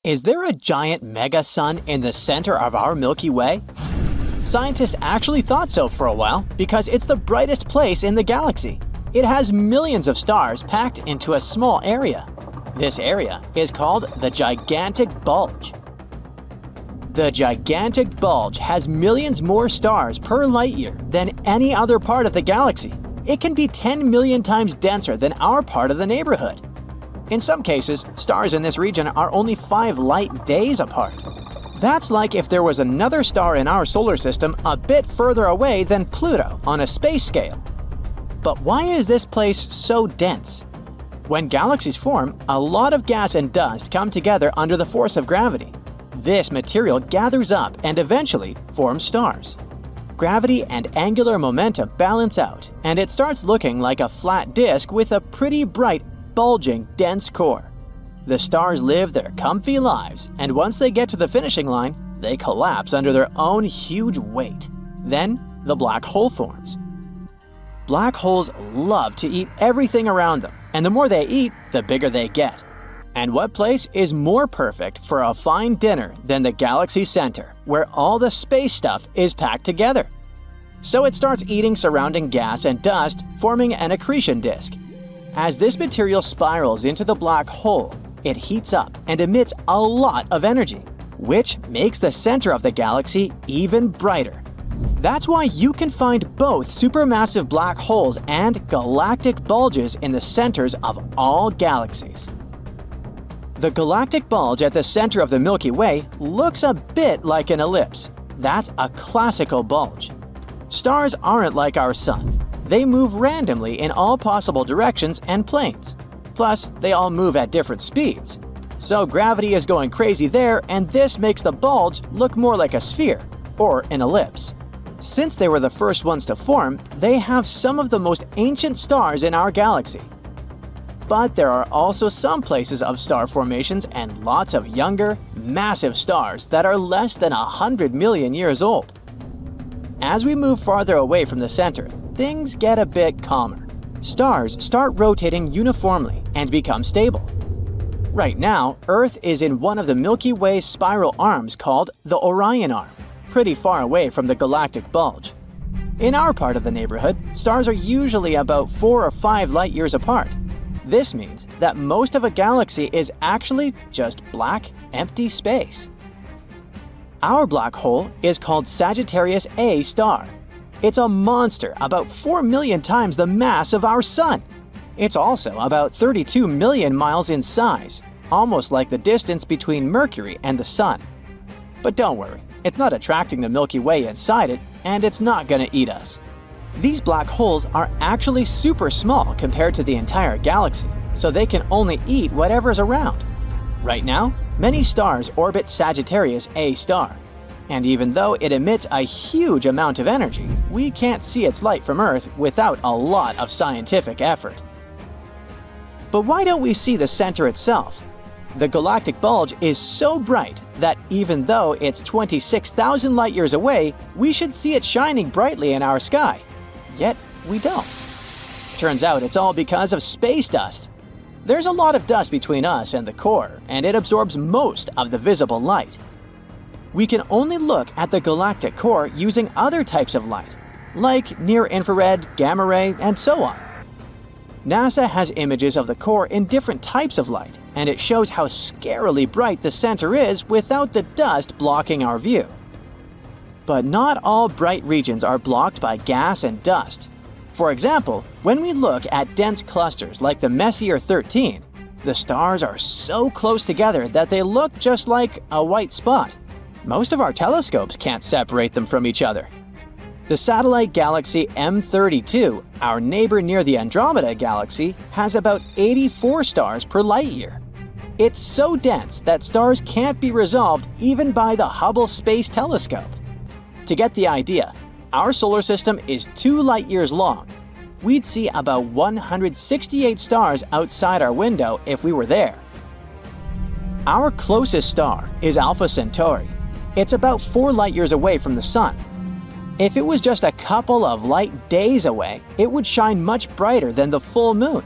Is there a giant mega-sun in the center of our Milky Way? Scientists actually thought so for a while because it's the brightest place in the galaxy. It has millions of stars packed into a small area. This area is called the gigantic bulge. The gigantic bulge has millions more stars per light-year than any other part of the galaxy. It can be 10 million times denser than our part of the neighborhood. In some cases, stars in this region are only 5 light days apart. That's like if there was another star in our solar system a bit further away than Pluto on a space scale. But why is this place so dense? When galaxies form, a lot of gas and dust come together under the force of gravity. This material gathers up and eventually forms stars. Gravity and angular momentum balance out, and it starts looking like a flat disk with a pretty bright, bulging, dense core. The stars live their comfy lives, and once they get to the finishing line, they collapse under their own huge weight. Then, the black hole forms. Black holes love to eat everything around them, and the more they eat, the bigger they get. And what place is more perfect for a fine dinner than the galaxy center, where all the space stuff is packed together? So it starts eating surrounding gas and dust, forming an accretion disk. As this material spirals into the black hole, it heats up and emits a lot of energy, which makes the center of the galaxy even brighter. That's why you can find both supermassive black holes and galactic bulges in the centers of all galaxies. The galactic bulge at the center of the Milky Way looks a bit like an ellipse. That's a classical bulge. Stars aren't like our sun. They move randomly in all possible directions and planes. Plus, they all move at different speeds. So gravity is going crazy there, and this makes the bulge look more like a sphere, or an ellipse. Since they were the first ones to form, they have some of the most ancient stars in our galaxy. But there are also some places of star formations and lots of younger, massive stars that are less than 100 million years old. As we move farther away from the center, things get a bit calmer. Stars start rotating uniformly and become stable. Right now, Earth is in one of the Milky Way's spiral arms called the Orion Arm, pretty far away from the galactic bulge. In our part of the neighborhood, stars are usually about 4 or 5 light years apart. This means that most of a galaxy is actually just black, empty space. Our black hole is called Sagittarius A star. It's a monster about 4 million times the mass of our Sun. It's also about 32 million miles in size, almost like the distance between Mercury and the Sun. But don't worry, it's not attracting the Milky Way inside it, and it's not going to eat us. These black holes are actually super small compared to the entire galaxy, so they can only eat whatever's around. Right now, many stars orbit Sagittarius A star. And even though it emits a huge amount of energy, we can't see its light from Earth without a lot of scientific effort. But why don't we see the center itself? The galactic bulge is so bright that even though it's 26,000 light-years away, we should see it shining brightly in our sky. Yet, we don't. Turns out it's all because of space dust. There's a lot of dust between us and the core, and it absorbs most of the visible light. We can only look at the galactic core using other types of light, like near-infrared, gamma ray, and so on. NASA has images of the core in different types of light, and it shows how scarily bright the center is without the dust blocking our view. But not all bright regions are blocked by gas and dust. For example, when we look at dense clusters like the Messier 13, the stars are so close together that they look just like a white spot. Most of our telescopes can't separate them from each other. The satellite galaxy M32, our neighbor near the Andromeda galaxy, has about 84 stars per light-year. It's so dense that stars can't be resolved even by the Hubble Space Telescope. To get the idea, our solar system is 2 light-years long. We'd see about 168 stars outside our window if we were there. Our closest star is Alpha Centauri. It's about 4 light-years away from the Sun. If it was just a couple of light days away, it would shine much brighter than the full moon.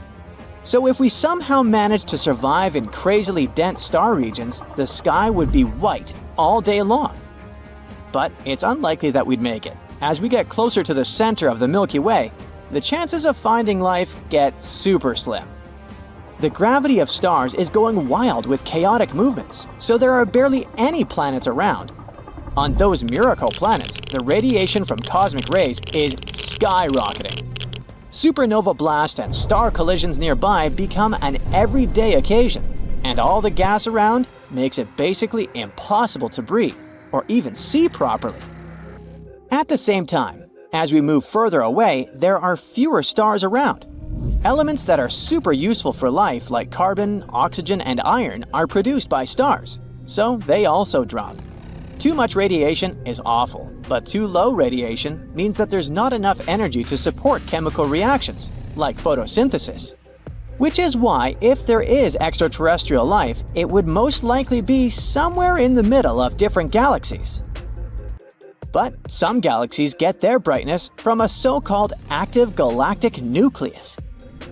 So if we somehow managed to survive in crazily dense star regions, the sky would be white all day long. But it's unlikely that we'd make it. As we get closer to the center of the Milky Way, the chances of finding life get super slim. The gravity of stars is going wild with chaotic movements, so there are barely any planets around. On those miracle planets, the radiation from cosmic rays is skyrocketing. Supernova blasts and star collisions nearby become an everyday occasion, and all the gas around makes it basically impossible to breathe or even see properly. At the same time, as we move further away, there are fewer stars around. Elements that are super useful for life, like carbon, oxygen, and iron, are produced by stars, so they also drop. Too much radiation is awful, but too low radiation means that there's not enough energy to support chemical reactions, like photosynthesis. Which is why, if there is extraterrestrial life, it would most likely be somewhere in the middle of different galaxies. But some galaxies get their brightness from a so-called active galactic nucleus.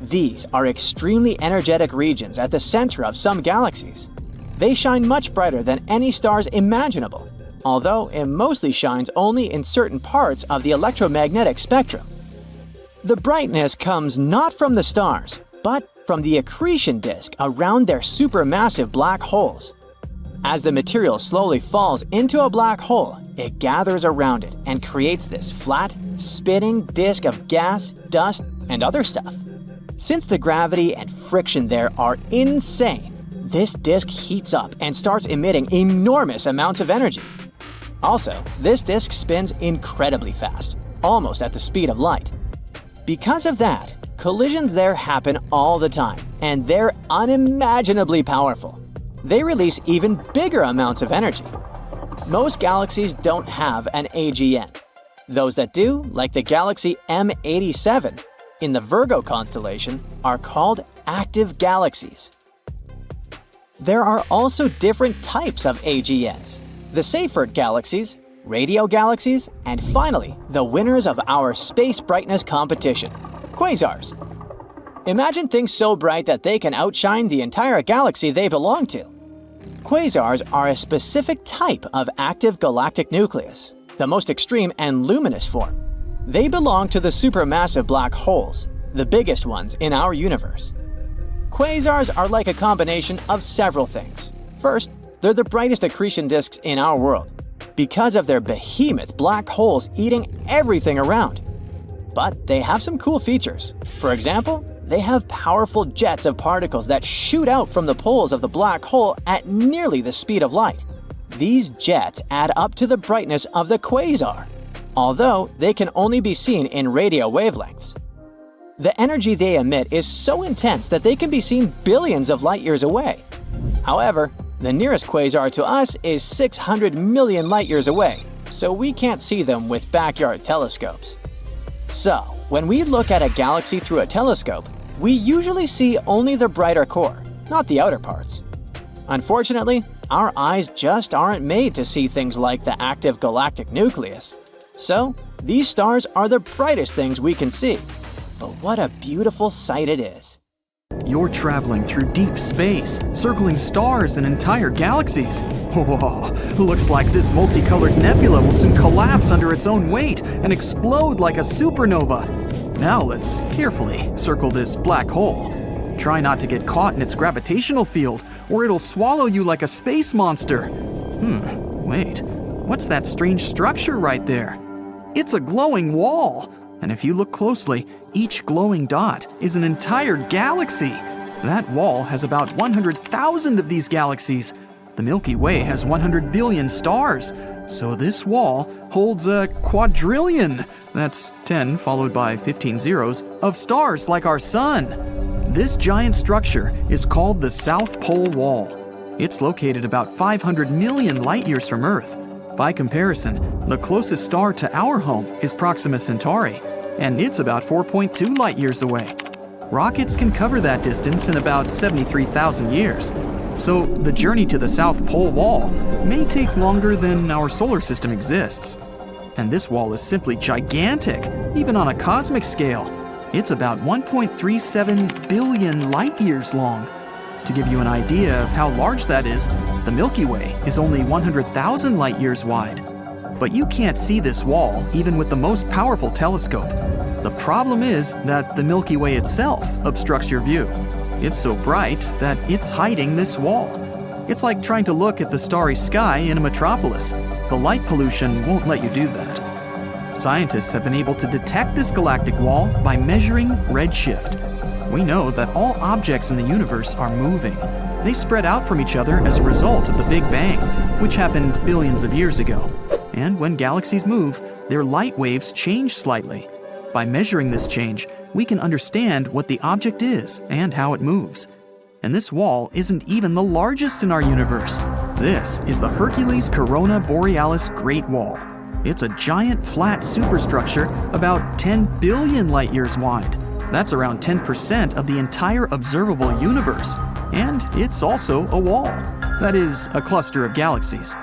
These are extremely energetic regions at the center of some galaxies. They shine much brighter than any stars imaginable, although it mostly shines only in certain parts of the electromagnetic spectrum. The brightness comes not from the stars, but from the accretion disk around their supermassive black holes. As the material slowly falls into a black hole, it gathers around it and creates this flat, spinning disk of gas, dust, and other stuff. Since the gravity and friction there are insane, this disk heats up and starts emitting enormous amounts of energy. Also, this disk spins incredibly fast, almost at the speed of light. Because of that, collisions there happen all the time, and they're unimaginably powerful. They release even bigger amounts of energy. Most galaxies don't have an AGN. Those that do, like the galaxy M87 in the Virgo constellation, are called active galaxies. There are also different types of AGNs: the Seyfert galaxies, radio galaxies, and finally, the winners of our space brightness competition, quasars. Imagine things so bright that they can outshine the entire galaxy they belong to. Quasars are a specific type of active galactic nucleus, the most extreme and luminous form. They belong to the supermassive black holes, the biggest ones in our universe. Quasars are like a combination of several things. First, they're the brightest accretion disks in our world, because of their behemoth black holes eating everything around. But they have some cool features. For example, they have powerful jets of particles that shoot out from the poles of the black hole at nearly the speed of light. These jets add up to the brightness of the quasar, although they can only be seen in radio wavelengths. The energy they emit is so intense that they can be seen billions of light years away. However, the nearest quasar to us is 600 million light years away, so we can't see them with backyard telescopes. So, when we look at a galaxy through a telescope, we usually see only the brighter core, not the outer parts. Unfortunately, our eyes just aren't made to see things like the active galactic nucleus. So, these stars are the brightest things we can see. But what a beautiful sight it is. You're traveling through deep space, circling stars and entire galaxies. Whoa, looks like this multicolored nebula will soon collapse under its own weight and explode like a supernova. Now let's carefully circle this black hole. Try not to get caught in its gravitational field, or it'll swallow you like a space monster. Wait, what's that strange structure right there? It's a glowing wall. And if you look closely, each glowing dot is an entire galaxy. That wall has about 100,000 of these galaxies. The Milky Way has 100 billion stars, so this wall holds a quadrillion, that's 10 followed by 15 zeros, of stars like our sun. This giant structure is called the South Pole Wall. It's located about 500 million light years from Earth. By comparison, the closest star to our home is Proxima Centauri, and it's about 4.2 light years away. Rockets can cover that distance in about 73,000 years. So the journey to the South Pole Wall may take longer than our solar system exists. And this wall is simply gigantic, even on a cosmic scale. It's about 1.37 billion light-years long. To give you an idea of how large that is, the Milky Way is only 100,000 light-years wide. But you can't see this wall even with the most powerful telescope. The problem is that the Milky Way itself obstructs your view. It's so bright that it's hiding this wall. It's like trying to look at the starry sky in a metropolis. The light pollution won't let you do that. Scientists have been able to detect this galactic wall by measuring redshift. We know that all objects in the universe are moving. They spread out from each other as a result of the Big Bang, which happened billions of years ago. And when galaxies move, their light waves change slightly. By measuring this change, we can understand what the object is and how it moves. And this wall isn't even the largest in our universe. This is the Hercules Corona Borealis Great Wall. It's a giant flat superstructure about 10 billion light-years wide. That's around 10% of the entire observable universe. And it's also a wall. That is, a cluster of galaxies.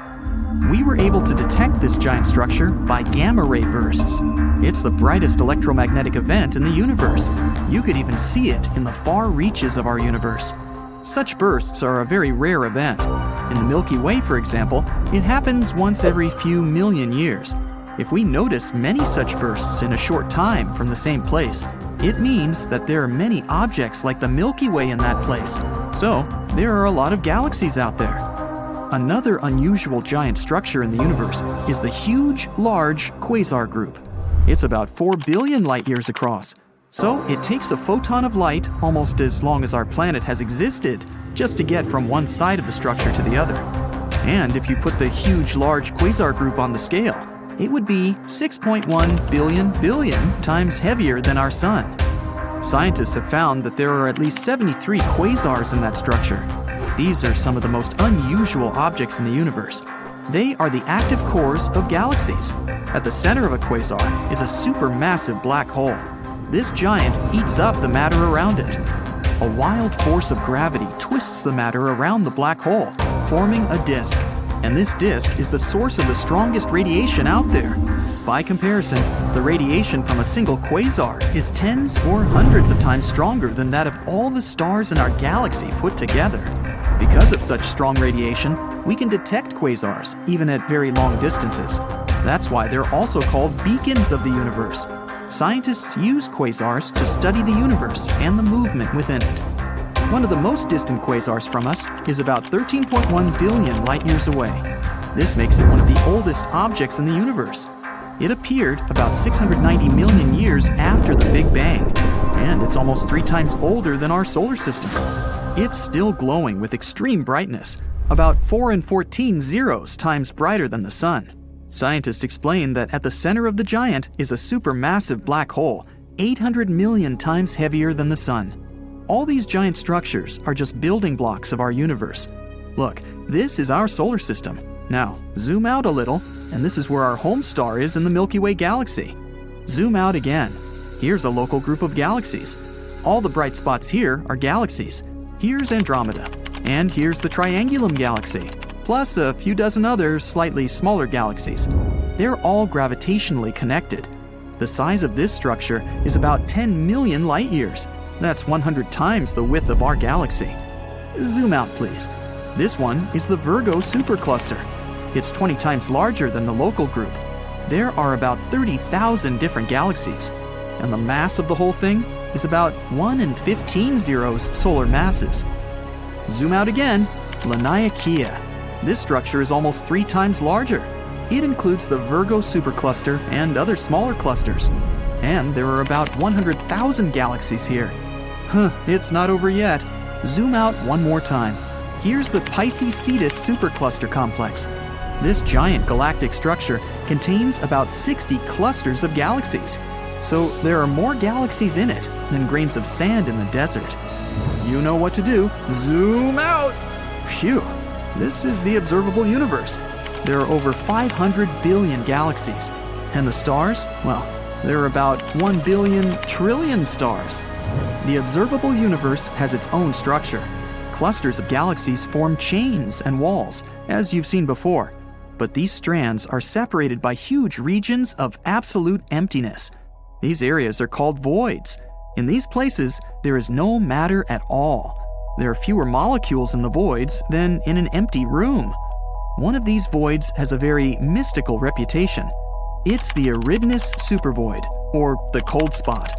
We were able to detect this giant structure by gamma-ray bursts. It's the brightest electromagnetic event in the universe. You could even see it in the far reaches of our universe. Such bursts are a very rare event. In the Milky Way, for example, it happens once every few million years. If we notice many such bursts in a short time from the same place, it means that there are many objects like the Milky Way in that place. So, there are a lot of galaxies out there. Another unusual giant structure in the universe is the Huge Large Quasar Group. It's about 4 billion light-years across. So, it takes a photon of light almost as long as our planet has existed just to get from one side of the structure to the other. And if you put the Huge Large Quasar Group on the scale, it would be 6.1 billion times heavier than our Sun. Scientists have found that there are at least 73 quasars in that structure. These are some of the most unusual objects in the universe. They are the active cores of galaxies. At the center of a quasar is a supermassive black hole. This giant eats up the matter around it. A wild force of gravity twists the matter around the black hole, forming a disk. And this disk is the source of the strongest radiation out there. By comparison, the radiation from a single quasar is tens or hundreds of times stronger than that of all the stars in our galaxy put together. Because of such strong radiation, we can detect quasars, even at very long distances. That's why they're also called beacons of the universe. Scientists use quasars to study the universe and the movement within it. One of the most distant quasars from us is about 13.1 billion light-years away. This makes it one of the oldest objects in the universe. It appeared about 690 million years after the Big Bang, and it's almost 3 times older than our solar system. It's still glowing with extreme brightness, about 4 and 14 zeros times brighter than the Sun. Scientists explain that at the center of the giant is a supermassive black hole, 800 million times heavier than the Sun. All these giant structures are just building blocks of our universe. Look, this is our solar system. Now, zoom out a little, and this is where our home star is in the Milky Way galaxy. Zoom out again. Here's a local group of galaxies. All the bright spots here are galaxies. Here's Andromeda, and here's the Triangulum galaxy, plus a few dozen other slightly smaller galaxies. They're all gravitationally connected. The size of this structure is about 10 million light-years. That's 100 times the width of our galaxy. Zoom out, please. This one is the Virgo supercluster. It's 20 times larger than the local group. There are about 30,000 different galaxies, and the mass of the whole thing is about 1 in 15 zeros solar masses. Zoom out again. Laniakea. This structure is almost 3 times larger. It includes the Virgo supercluster and other smaller clusters. And there are about 100,000 galaxies here. It's not over yet. Zoom out one more time. Here's the Pisces-Cetus supercluster complex. This giant galactic structure contains about 60 clusters of galaxies. So there are more galaxies in it than grains of sand in the desert. You know what to do. Zoom out! Phew! This is the observable universe. There are over 500 billion galaxies. And the stars? Well, there are about 1 billion trillion stars. The observable universe has its own structure. Clusters of galaxies form chains and walls, as you've seen before. But these strands are separated by huge regions of absolute emptiness. These areas are called voids. In these places, there is no matter at all. There are fewer molecules in the voids than in an empty room. One of these voids has a very mystical reputation. It's the Eridanus supervoid, or the cold spot.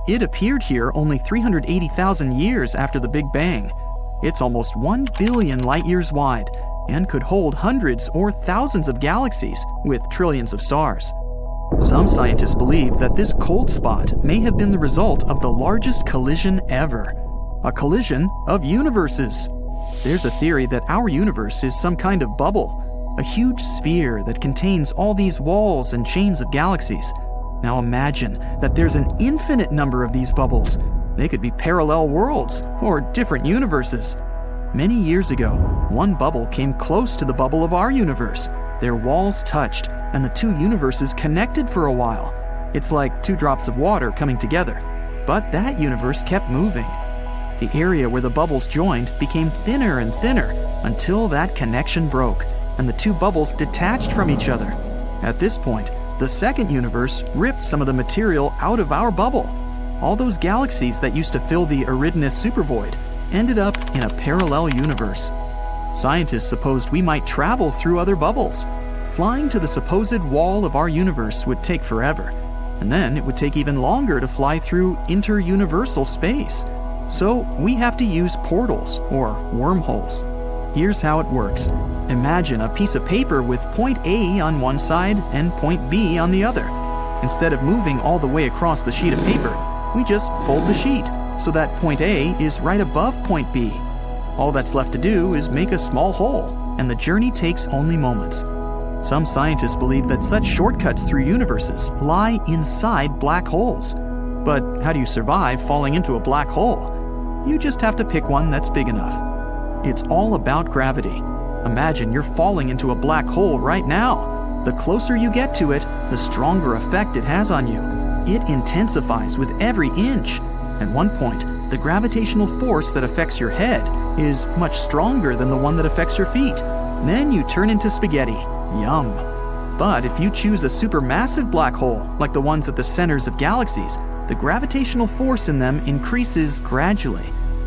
It appeared here only 380,000 years after the Big Bang. It's almost 1 billion light-years wide and could hold hundreds or thousands of galaxies with trillions of stars. Some scientists believe that this cold spot may have been the result of the largest collision ever, a collision of universes. There's a theory that our universe is some kind of bubble, a huge sphere that contains all these walls and chains of galaxies. Now imagine that there's an infinite number of these bubbles. They could be parallel worlds or different universes. Many years ago, one bubble came close to the bubble of our universe. Their walls touched, and the two universes connected for a while. It's like two drops of water coming together. But that universe kept moving. The area where the bubbles joined became thinner and thinner until that connection broke, and the two bubbles detached from each other. At this point, the second universe ripped some of the material out of our bubble. All those galaxies that used to fill the Eridanus supervoid ended up in a parallel universe. Scientists supposed we might travel through other bubbles. Flying to the supposed wall of our universe would take forever, and then it would take even longer to fly through interuniversal space. So we have to use portals, or wormholes. Here's how it works. Imagine a piece of paper with point A on one side and point B on the other. Instead of moving all the way across the sheet of paper, we just fold the sheet so that point A is right above point B. All that's left to do is make a small hole, and the journey takes only moments. Some scientists believe that such shortcuts through universes lie inside black holes. But how do you survive falling into a black hole? You just have to pick one that's big enough. It's all about gravity. Imagine you're falling into a black hole right now. The closer you get to it, the stronger effect it has on you. It intensifies with every inch. At one point, the gravitational force that affects your head is much stronger than the one that affects your feet. Then you turn into spaghetti. Yum. But if you choose a supermassive black hole, like the ones at the centers of galaxies, the gravitational force in them increases gradually.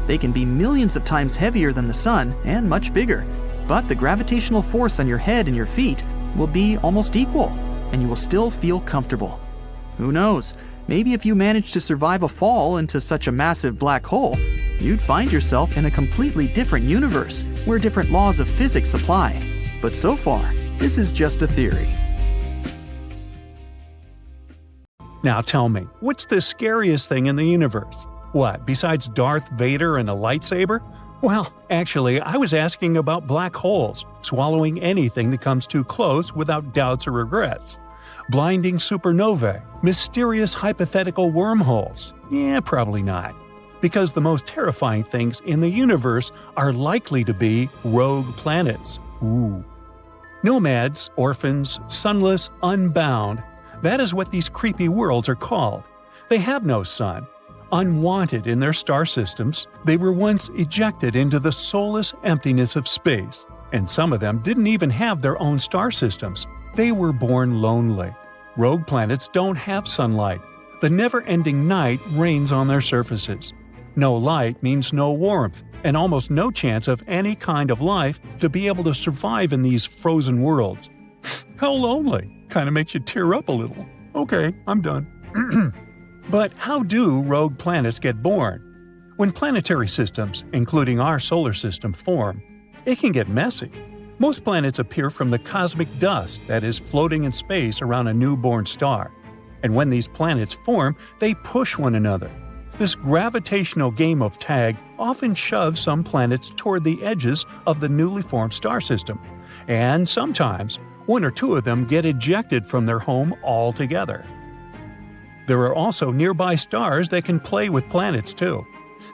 They can be millions of times heavier than the sun and much bigger, but the gravitational force on your head and your feet will be almost equal, and you will still feel comfortable. Who knows? Maybe if you manage to survive a fall into such a massive black hole, you'd find yourself in a completely different universe where different laws of physics apply. But so far, this is just a theory. Now tell me, what's the scariest thing in the universe? What, besides Darth Vader and a lightsaber? Well, actually, I was asking about black holes, swallowing anything that comes too close without doubts or regrets. Blinding supernovae, mysterious hypothetical wormholes? Yeah, probably not. Because the most terrifying things in the universe are likely to be rogue planets. Ooh. Nomads, orphans, sunless, unbound. That is what these creepy worlds are called. They have no sun. Unwanted in their star systems, they were once ejected into the soulless emptiness of space. And some of them didn't even have their own star systems. They were born lonely. Rogue planets don't have sunlight. The never-ending night reigns on their surfaces. No light means no warmth, and almost no chance of any kind of life to be able to survive in these frozen worlds. How lonely. Kinda makes you tear up a little. Okay, I'm done. But how do rogue planets get born? When planetary systems, including our solar system, form, it can get messy. Most planets appear from the cosmic dust that is floating in space around a newborn star. And when these planets form, they push one another. This gravitational game of tag often shoves some planets toward the edges of the newly formed star system. And sometimes, one or two of them get ejected from their home altogether. There are also nearby stars that can play with planets too.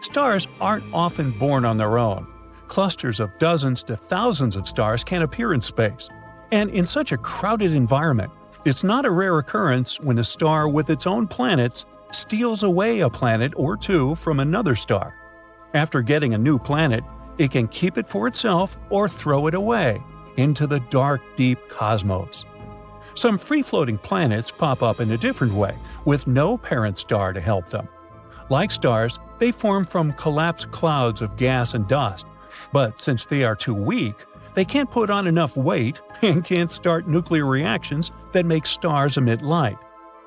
Stars aren't often born on their own. Clusters of dozens to thousands of stars can appear in space. And in such a crowded environment, it's not a rare occurrence when a star with its own planets steals away a planet or two from another star. After getting a new planet, it can keep it for itself or throw it away into the dark, deep cosmos. Some free-floating planets pop up in a different way, with no parent star to help them. Like stars, they form from collapsed clouds of gas and dust. But since they are too weak, they can't put on enough weight and can't start nuclear reactions that make stars emit light.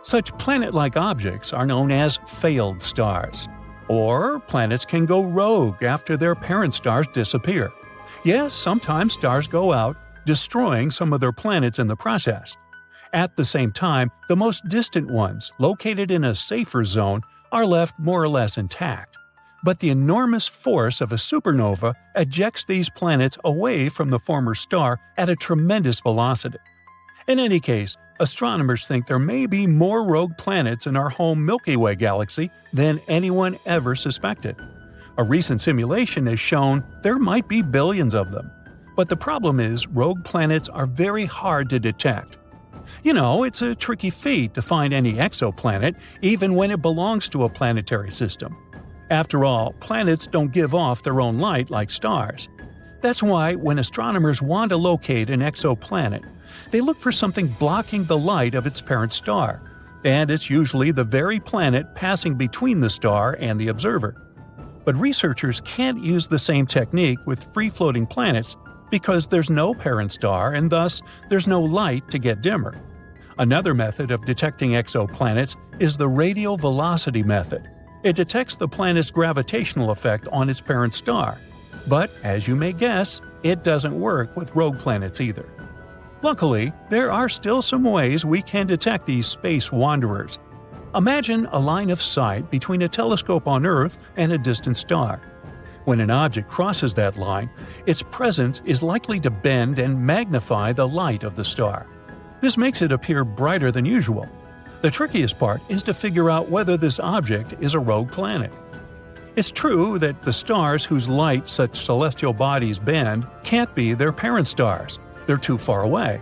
Such planet-like objects are known as failed stars. Or planets can go rogue after their parent stars disappear. Yes, sometimes stars go out, destroying some of their planets in the process. At the same time, the most distant ones, located in a safer zone, are left more or less intact. But the enormous force of a supernova ejects these planets away from the former star at a tremendous velocity. In any case, astronomers think there may be more rogue planets in our home Milky Way galaxy than anyone ever suspected. A recent simulation has shown there might be billions of them. But the problem is rogue planets are very hard to detect. You know, it's a tricky feat to find any exoplanet, even when it belongs to a planetary system. After all, planets don't give off their own light like stars. That's why when astronomers want to locate an exoplanet, they look for something blocking the light of its parent star, and it's usually the very planet passing between the star and the observer. But researchers can't use the same technique with free-floating planets because there's no parent star and thus there's no light to get dimmer. Another method of detecting exoplanets is the radial velocity method. It detects the planet's gravitational effect on its parent star. But, as you may guess, it doesn't work with rogue planets either. Luckily, there are still some ways we can detect these space wanderers. Imagine a line of sight between a telescope on Earth and a distant star. When an object crosses that line, its presence is likely to bend and magnify the light of the star. This makes it appear brighter than usual. The trickiest part is to figure out whether this object is a rogue planet. It's true that the stars whose light such celestial bodies bend can't be their parent stars. They're too far away.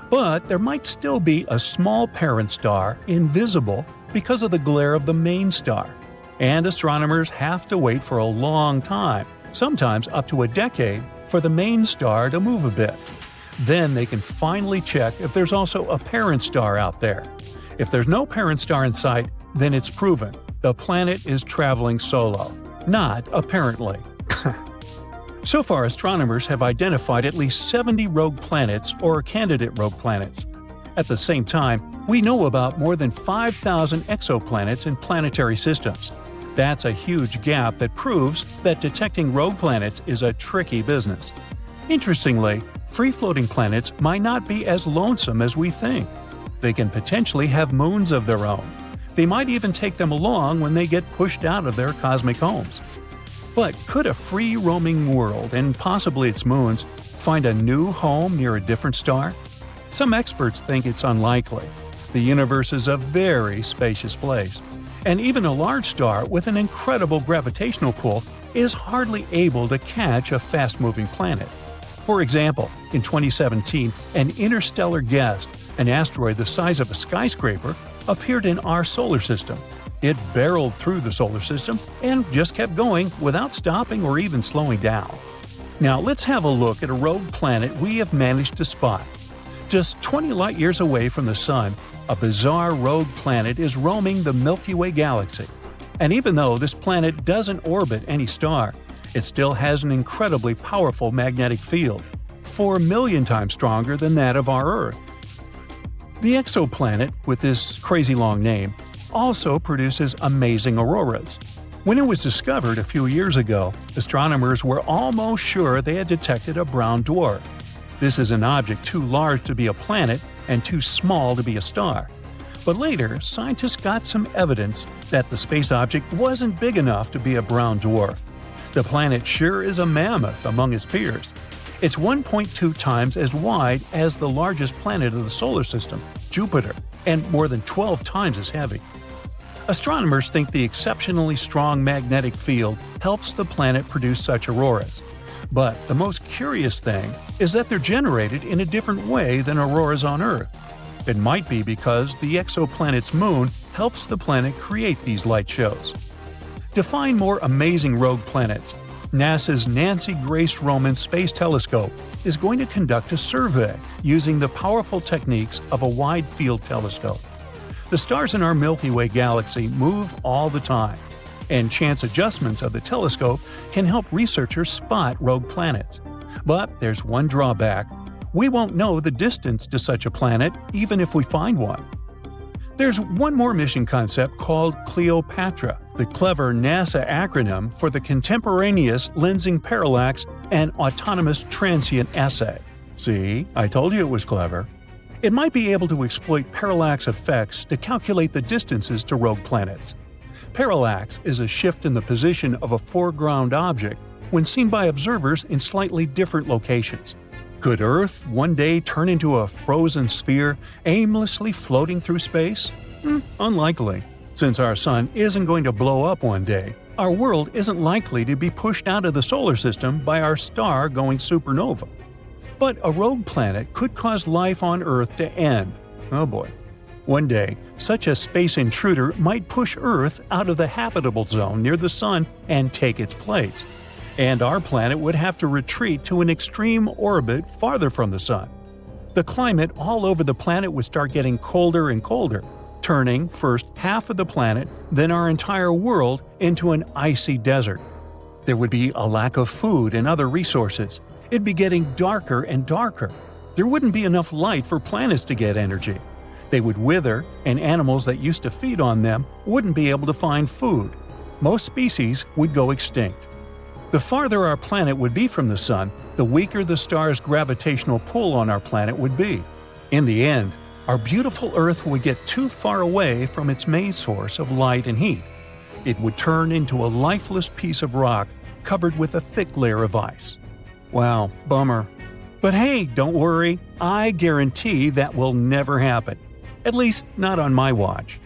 But there might still be a small parent star invisible because of the glare of the main star. And astronomers have to wait for a long time, sometimes up to a decade, for the main star to move a bit. Then they can finally check if there's also a parent star out there. If there's no parent star in sight, then it's proven the planet is traveling solo. Not apparently. So far, astronomers have identified at least 70 rogue planets or candidate rogue planets. At the same time, we know about more than 5,000 exoplanets in planetary systems. That's a huge gap that proves that detecting rogue planets is a tricky business. Interestingly, free-floating planets might not be as lonesome as we think. They can potentially have moons of their own. They might even take them along when they get pushed out of their cosmic homes. But could a free-roaming world, and possibly its moons, find a new home near a different star? Some experts think it's unlikely. The universe is a very spacious place, and even a large star with an incredible gravitational pull is hardly able to catch a fast-moving planet. For example, in 2017, an interstellar guest, an asteroid the size of a skyscraper, appeared in our solar system. It barreled through the solar system and just kept going without stopping or even slowing down. Now let's have a look at a rogue planet we have managed to spot. Just 20 light-years away from the Sun, a bizarre rogue planet is roaming the Milky Way galaxy. And even though this planet doesn't orbit any star, it still has an incredibly powerful magnetic field, 4 million times stronger than that of our Earth. The exoplanet, with this crazy long name, also produces amazing auroras. When it was discovered a few years ago, astronomers were almost sure they had detected a brown dwarf. This is an object too large to be a planet and too small to be a star. But later, scientists got some evidence that the space object wasn't big enough to be a brown dwarf. The planet sure is a mammoth among its peers. It's 1.2 times as wide as the largest planet of the solar system, Jupiter, and more than 12 times as heavy. Astronomers think the exceptionally strong magnetic field helps the planet produce such auroras. But the most curious thing is that they're generated in a different way than auroras on Earth. It might be because the exoplanet's moon helps the planet create these light shows. To find more amazing rogue planets, NASA's Nancy Grace Roman Space Telescope is going to conduct a survey using the powerful techniques of a wide-field telescope. The stars in our Milky Way galaxy move all the time. and chance adjustments of the telescope can help researchers spot rogue planets. But there's one drawback. We won't know the distance to such a planet even if we find one. There's one more mission concept called Cleopatra, the clever NASA acronym for the Contemporaneous Lensing Parallax and Autonomous Transient Assay. See, I told you it was clever. It might be able to exploit parallax effects to calculate the distances to rogue planets. Parallax is a shift in the position of a foreground object when seen by observers in slightly different locations. Could Earth one day turn into a frozen sphere aimlessly floating through space? Unlikely. Since our sun isn't going to blow up one day, our world isn't likely to be pushed out of the solar system by our star going supernova. But a rogue planet could cause life on Earth to end. Oh boy. One day, such a space intruder might push Earth out of the habitable zone near the sun and take its place. And our planet would have to retreat to an extreme orbit farther from the sun. The climate all over the planet would start getting colder and colder, turning first half of the planet, then our entire world into an icy desert. There would be a lack of food and other resources. It'd be getting darker and darker. There wouldn't be enough light for planets to get energy. They would wither, and animals that used to feed on them wouldn't be able to find food. Most species would go extinct. The farther our planet would be from the sun, the weaker the star's gravitational pull on our planet would be. In the end, our beautiful Earth would get too far away from its main source of light and heat. It would turn into a lifeless piece of rock covered with a thick layer of ice. Wow, bummer. But hey, don't worry, I guarantee that will never happen. At least not on my watch.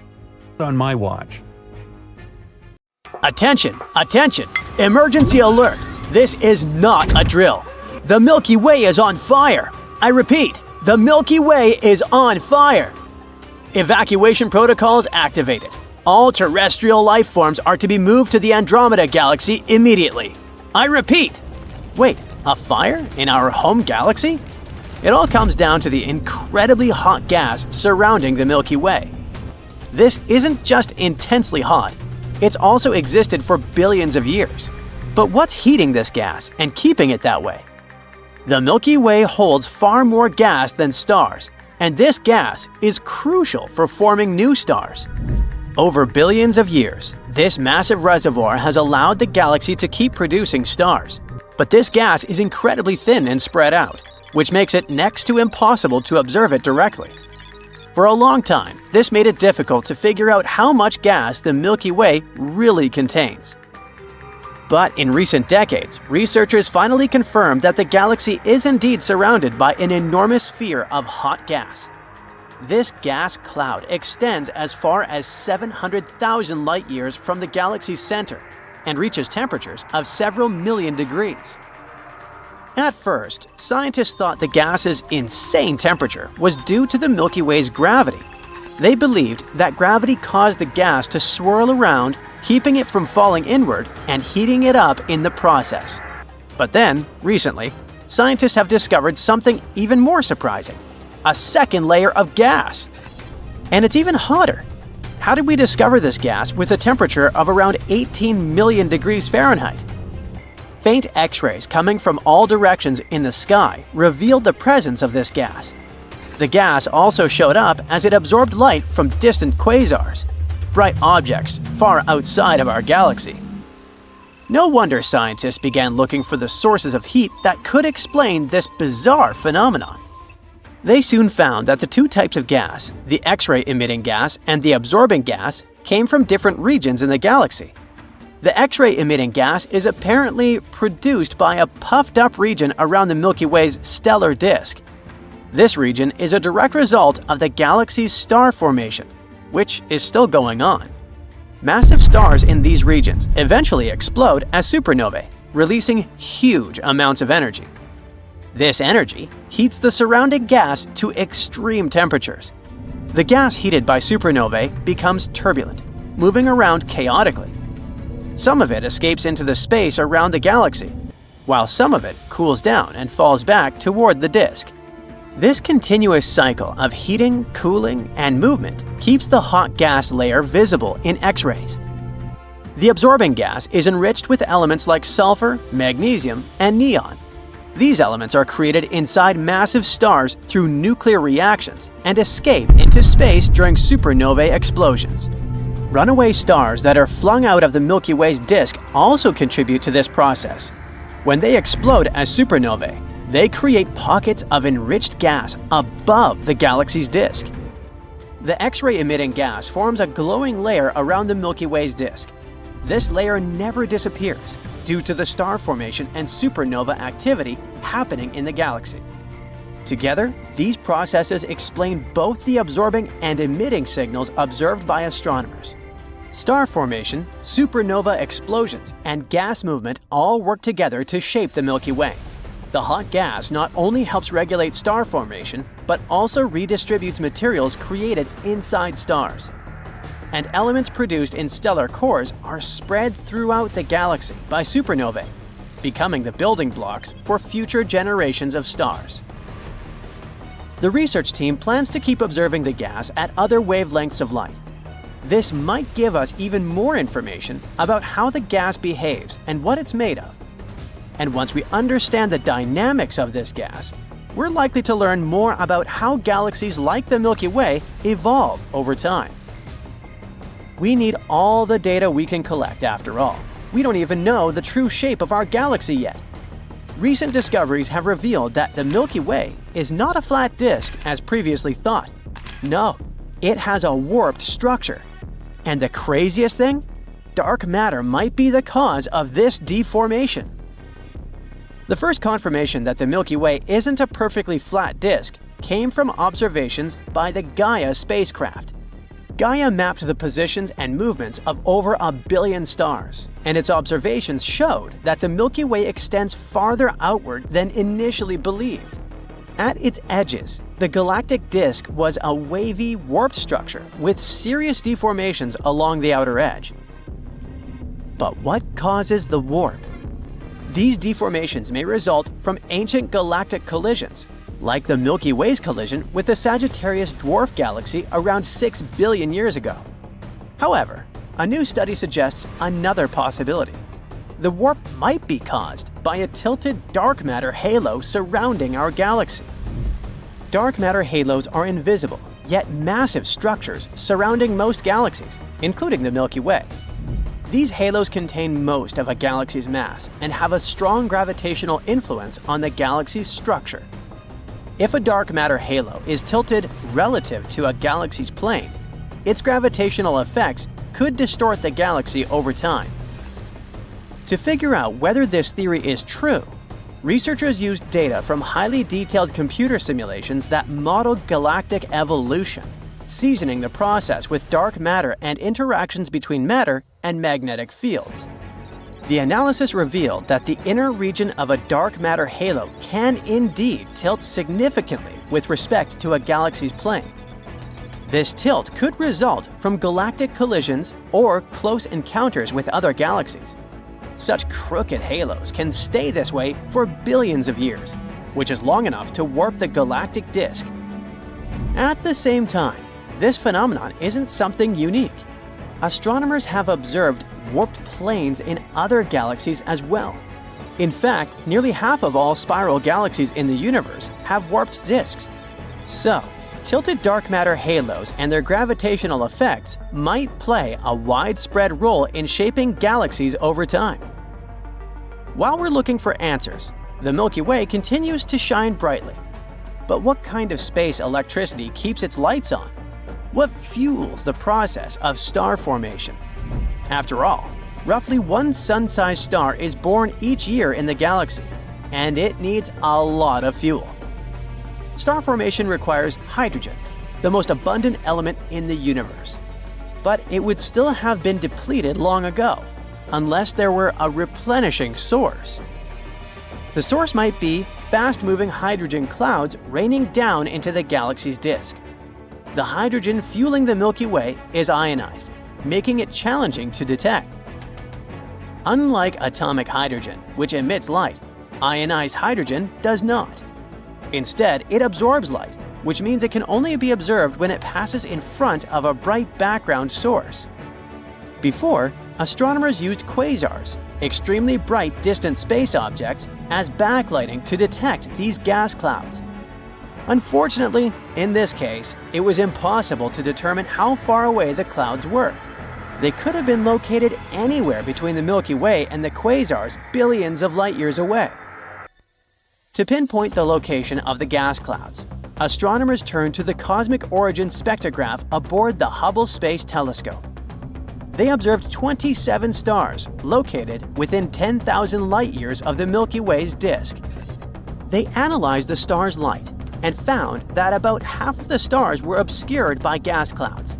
Attention! Attention! Emergency alert! This is not a drill. The Milky Way is on fire! I repeat, the Milky Way is on fire! Evacuation protocols activated. All terrestrial life forms are to be moved to the Andromeda Galaxy immediately. I repeat! Wait, a fire in our home galaxy? It all comes down to the incredibly hot gas surrounding the Milky Way. This isn't just intensely hot, it's also existed for billions of years. But what's heating this gas and keeping it that way? The Milky Way holds far more gas than stars, and this gas is crucial for forming new stars. Over billions of years, this massive reservoir has allowed the galaxy to keep producing stars. But this gas is incredibly thin and spread out, which makes it next to impossible to observe it directly. For a long time, this made it difficult to figure out how much gas the Milky Way really contains. But in recent decades, researchers finally confirmed that the galaxy is indeed surrounded by an enormous sphere of hot gas. This gas cloud extends as far as 700,000 light-years from the galaxy's center and reaches temperatures of several million degrees. At first, scientists thought the gas's insane temperature was due to the Milky Way's gravity. They believed that gravity caused the gas to swirl around, keeping it from falling inward and heating it up in the process. But then, recently, scientists have discovered something even more surprising: a second layer of gas. And it's even hotter. How did we discover this gas with a temperature of around 18 million degrees Fahrenheit? Faint X-rays coming from all directions in the sky revealed the presence of this gas. The gas also showed up as it absorbed light from distant quasars, bright objects far outside of our galaxy. No wonder scientists began looking for the sources of heat that could explain this bizarre phenomenon. They soon found that the two types of gas, the X-ray emitting gas and the absorbing gas, came from different regions in the galaxy. The X-ray emitting gas is apparently produced by a puffed-up region around the Milky Way's stellar disk. This region is a direct result of the galaxy's star formation, which is still going on. Massive stars in these regions eventually explode as supernovae, releasing huge amounts of energy. This energy heats the surrounding gas to extreme temperatures. The gas heated by supernovae becomes turbulent, moving around chaotically. Some of it escapes into the space around the galaxy, while some of it cools down and falls back toward the disk. This continuous cycle of heating, cooling, and movement keeps the hot gas layer visible in X-rays. The absorbing gas is enriched with elements like sulfur, magnesium, and neon. These elements are created inside massive stars through nuclear reactions and escape into space during supernovae explosions. Runaway stars that are flung out of the Milky Way's disk also contribute to this process. When they explode as supernovae, they create pockets of enriched gas above the galaxy's disk. The X-ray emitting gas forms a glowing layer around the Milky Way's disk. This layer never disappears due to the star formation and supernova activity happening in the galaxy. Together, these processes explain both the absorbing and emitting signals observed by astronomers. Star formation, supernova explosions, and gas movement all work together to shape the Milky Way. The hot gas not only helps regulate star formation, but also redistributes materials created inside stars. And elements produced in stellar cores are spread throughout the galaxy by supernovae, becoming the building blocks for future generations of stars. The research team plans to keep observing the gas at other wavelengths of light. This might give us even more information about how the gas behaves and what it's made of. And once we understand the dynamics of this gas, we're likely to learn more about how galaxies like the Milky Way evolve over time. We need all the data we can collect after all. We don't even know the true shape of our galaxy yet. Recent discoveries have revealed that the Milky Way is not a flat disk as previously thought. No, it has a warped structure. And the craziest thing? Dark matter might be the cause of this deformation. The first confirmation that the Milky Way isn't a perfectly flat disk came from observations by the Gaia spacecraft. Gaia mapped the positions and movements of over 1 billion stars, and its observations showed that the Milky Way extends farther outward than initially believed. At its edges, the galactic disk was a wavy, warped structure with serious deformations along the outer edge. But what causes the warp? These deformations may result from ancient galactic collisions, like the Milky Way's collision with the Sagittarius dwarf galaxy around 6 billion years ago. However, a new study suggests another possibility. The warp might be caused by a tilted dark matter halo surrounding our galaxy. Dark matter halos are invisible, yet massive structures surrounding most galaxies, including the Milky Way. These halos contain most of a galaxy's mass and have a strong gravitational influence on the galaxy's structure. If a dark matter halo is tilted relative to a galaxy's plane, its gravitational effects could distort the galaxy over time. To figure out whether this theory is true, researchers used data from highly detailed computer simulations that modeled galactic evolution, seasoning the process with dark matter and interactions between matter and magnetic fields. The analysis revealed that the inner region of a dark matter halo can indeed tilt significantly with respect to a galaxy's plane. This tilt could result from galactic collisions or close encounters with other galaxies. Such crooked halos can stay this way for billions of years, which is long enough to warp the galactic disk. At the same time, this phenomenon isn't something unique. Astronomers have observed warped planes in other galaxies as well. In fact, nearly half of all spiral galaxies in the universe have warped disks. So, tilted dark matter halos and their gravitational effects might play a widespread role in shaping galaxies over time. While we're looking for answers, the Milky Way continues to shine brightly. But what kind of space electricity keeps its lights on? What fuels the process of star formation? After all, roughly one sun-sized star is born each year in the galaxy, and it needs a lot of fuel. Star formation requires hydrogen, the most abundant element in the universe. But it would still have been depleted long ago, unless there were a replenishing source. The source might be fast-moving hydrogen clouds raining down into the galaxy's disk. The hydrogen fueling the Milky Way is ionized, making it challenging to detect. Unlike atomic hydrogen, which emits light, ionized hydrogen does not. Instead, it absorbs light, which means it can only be observed when it passes in front of a bright background source. Before, Astronomers used quasars, extremely bright distant space objects, as backlighting to detect these gas clouds. Unfortunately, in this case, it was impossible to determine how far away the clouds were. They could have been located anywhere between the Milky Way and the quasars billions of light years away. To pinpoint the location of the gas clouds, astronomers turned to the cosmic origin spectrograph aboard the Hubble Space Telescope. They observed 27 stars located within 10,000 light-years of the Milky Way's disk. They analyzed the stars' light and found that about half of the stars were obscured by gas clouds.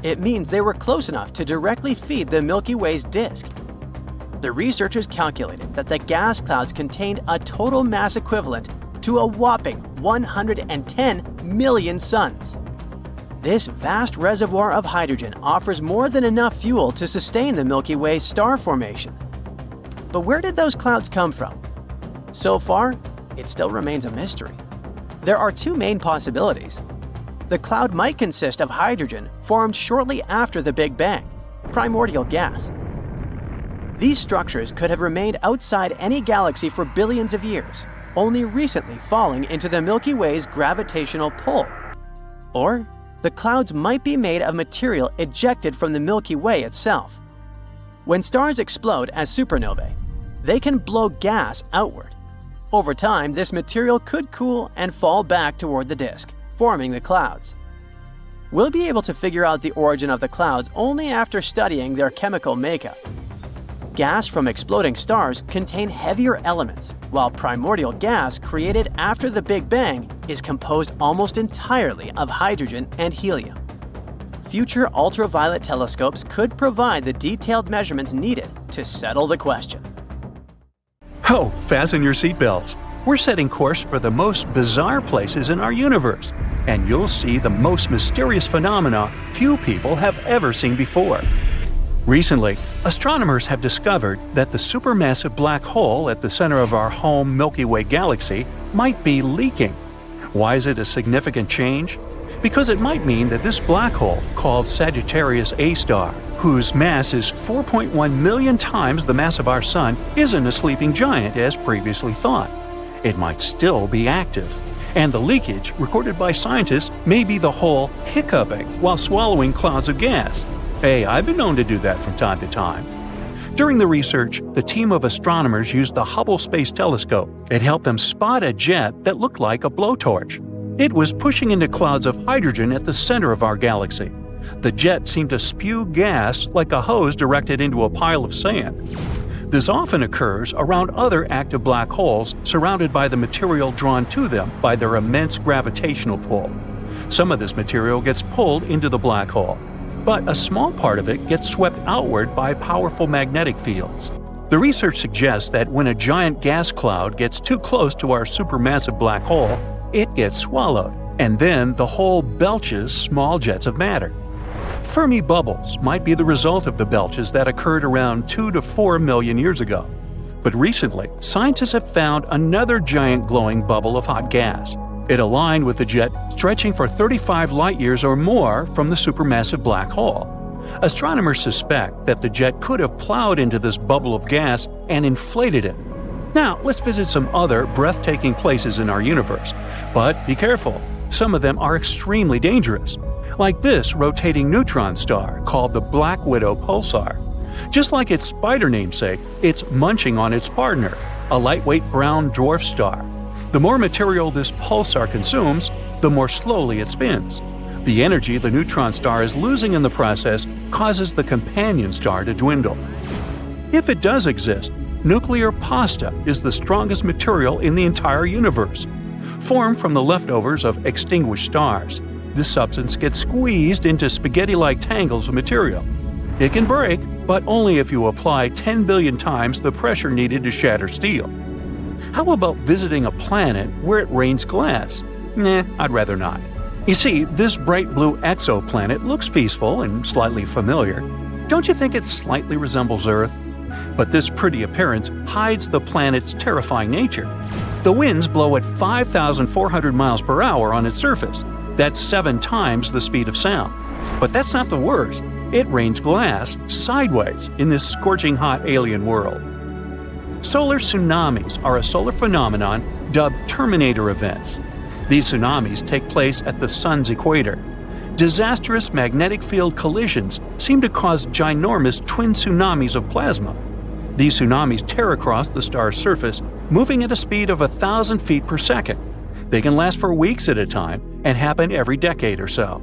It means they were close enough to directly feed the Milky Way's disk. The researchers calculated that the gas clouds contained a total mass equivalent to a whopping 110 million suns. This vast reservoir of hydrogen offers more than enough fuel to sustain the Milky Way's star formation. But where did those clouds come from? So far, it still remains a mystery. There are two main possibilities. The cloud might consist of hydrogen formed shortly after the Big Bang, primordial gas. These structures could have remained outside any galaxy for billions of years, only recently falling into the Milky Way's gravitational pull. Or the clouds might be made of material ejected from the Milky Way itself. When stars explode as supernovae, they can blow gas outward. Over time, this material could cool and fall back toward the disk, forming the clouds. We'll be able to figure out the origin of the clouds only after studying their chemical makeup. Gas from exploding stars contain heavier elements, while primordial gas created after the Big Bang is composed almost entirely of hydrogen and helium. Future ultraviolet telescopes could provide the detailed measurements needed to settle the question. Oh, fasten your seatbelts. We're setting course for the most bizarre places in our universe, and you'll see the most mysterious phenomena few people have ever seen before. Recently, astronomers have discovered that the supermassive black hole at the center of our home Milky Way galaxy might be leaking. Why is it a significant change? Because it might mean that this black hole, called Sagittarius A star, whose mass is 4.1 million times the mass of our Sun, isn't a sleeping giant as previously thought. It might still be active. And the leakage, recorded by scientists, may be the hole hiccuping while swallowing clouds of gas. Hey, I've been known to do that from time to time. During the research, the team of astronomers used the Hubble Space Telescope. It helped them spot a jet that looked like a blowtorch. It was pushing into clouds of hydrogen at the center of our galaxy. The jet seemed to spew gas like a hose directed into a pile of sand. This often occurs around other active black holes surrounded by the material drawn to them by their immense gravitational pull. Some of this material gets pulled into the black hole, but a small part of it gets swept outward by powerful magnetic fields. The research suggests that when a giant gas cloud gets too close to our supermassive black hole, it gets swallowed, and then the hole belches small jets of matter. Fermi bubbles might be the result of the belches that occurred around 2 to 4 million years ago. But recently, scientists have found another giant glowing bubble of hot gas. It aligned with the jet stretching for 35 light-years or more from the supermassive black hole. Astronomers suspect that the jet could have plowed into this bubble of gas and inflated it. Now, let's visit some other breathtaking places in our universe. But be careful, some of them are extremely dangerous. Like this rotating neutron star called the Black Widow pulsar. Just like its spider namesake, it's munching on its partner, a lightweight brown dwarf star. The more material this pulsar consumes, the more slowly it spins. The energy the neutron star is losing in the process causes the companion star to dwindle. If it does exist, nuclear pasta is the strongest material in the entire universe. Formed from the leftovers of extinguished stars, this substance gets squeezed into spaghetti-like tangles of material. It can break, but only if you apply 10 billion times the pressure needed to shatter steel. How about visiting a planet where it rains glass? Nah, I'd rather not. You see, this bright blue exoplanet looks peaceful and slightly familiar. Don't you think it slightly resembles Earth? But this pretty appearance hides the planet's terrifying nature. The winds blow at 5,400 miles per hour on its surface. That's 7 times the speed of sound. But that's not the worst. It rains glass sideways in this scorching hot alien world. Solar tsunamis are a solar phenomenon dubbed Terminator events. These tsunamis take place at the sun's equator. Disastrous magnetic field collisions seem to cause ginormous twin tsunamis of plasma. These tsunamis tear across the star's surface, moving at a speed of 1,000 feet per second. They can last for weeks at a time and happen every decade or so.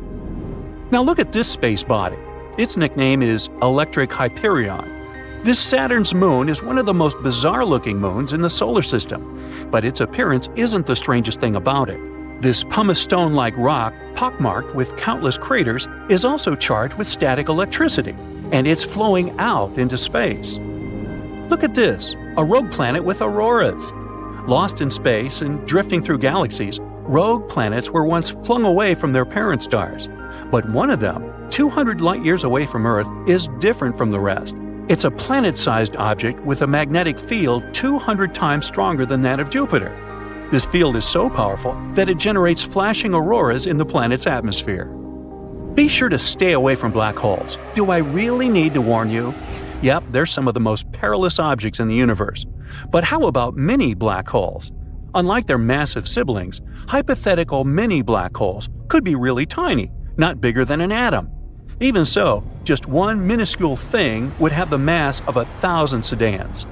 Now look at this space body. Its nickname is Electric Hyperion. This Saturn's moon is one of the most bizarre-looking moons in the solar system, but its appearance isn't the strangest thing about it. This pumice stone-like rock, pockmarked with countless craters, is also charged with static electricity, and it's flowing out into space. Look at this, a rogue planet with auroras. Lost in space and drifting through galaxies, rogue planets were once flung away from their parent stars. But one of them, 200 light-years away from Earth, is different from the rest. It's a planet-sized object with a magnetic field 200 times stronger than that of Jupiter. This field is so powerful that it generates flashing auroras in the planet's atmosphere. Be sure to stay away from black holes. Do I really need to warn you? Yep, they're some of the most perilous objects in the universe. But how about mini black holes? Unlike their massive siblings, hypothetical mini black holes could be really tiny, not bigger than an atom. Even so, just one minuscule thing would have the mass of 1,000 sedans.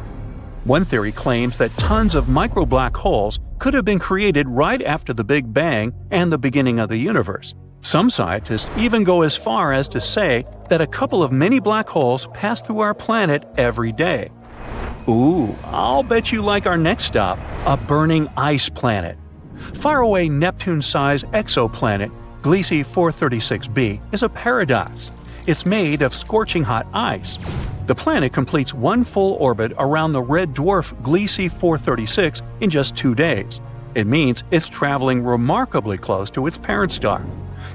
One theory claims that tons of micro-black holes could have been created right after the Big Bang and the beginning of the universe. Some scientists even go as far as to say that a couple of mini black holes pass through our planet every day. Ooh, I'll bet you like our next stop, a burning ice planet. Faraway Neptune-sized exoplanet Gliese 436b is a paradox. It's made of scorching hot ice. The planet completes one full orbit around the red dwarf Gliese 436 in just 2 days. It means it's traveling remarkably close to its parent star.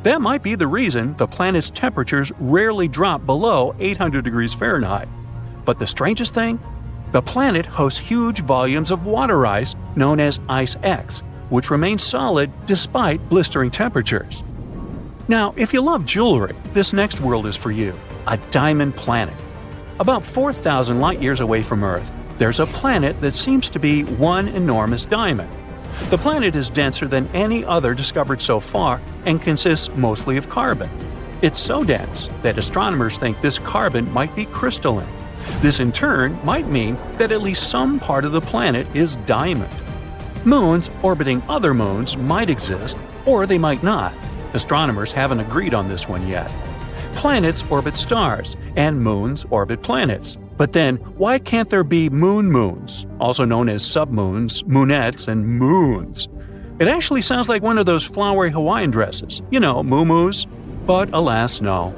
That might be the reason the planet's temperatures rarely drop below 800 degrees Fahrenheit. But the strangest thing? The planet hosts huge volumes of water ice known as Ice X, which remains solid despite blistering temperatures. Now, if you love jewelry, this next world is for you, a diamond planet. About 4,000 light-years away from Earth, there's a planet that seems to be one enormous diamond. The planet is denser than any other discovered so far and consists mostly of carbon. It's so dense that astronomers think this carbon might be crystalline. This in turn might mean that at least some part of the planet is diamond. Moons orbiting other moons might exist, or they might not. Astronomers haven't agreed on this one yet. Planets orbit stars, and moons orbit planets. But then, why can't there be moons, also known as submoons, moonettes, and moons? It actually sounds like one of those flowery Hawaiian dresses, moo-moos. But alas, no.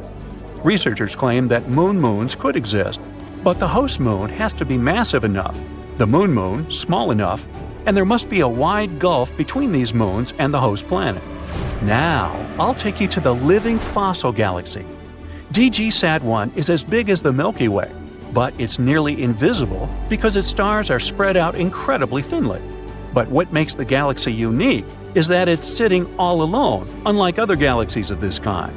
Researchers claim that moons could exist, but the host moon has to be massive enough, the moon small enough, and there must be a wide gulf between these moons and the host planet. Now, I'll take you to the living fossil galaxy. DGSat-1 is as big as the Milky Way, but it's nearly invisible because its stars are spread out incredibly thinly. But what makes the galaxy unique is that it's sitting all alone, unlike other galaxies of this kind.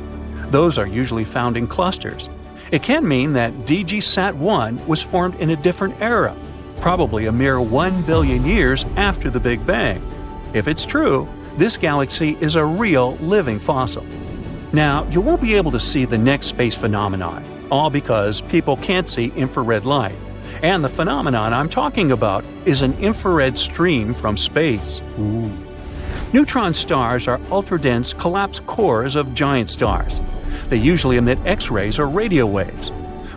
Those are usually found in clusters. It can mean that DGSat-1 was formed in a different era, probably a mere 1 billion years after the Big Bang. If it's true, this galaxy is a real living fossil. Now, you won't be able to see the next space phenomenon, all because people can't see infrared light. And the phenomenon I'm talking about is an infrared stream from space. Ooh. Neutron stars are ultra-dense collapsed cores of giant stars. They usually emit X-rays or radio waves.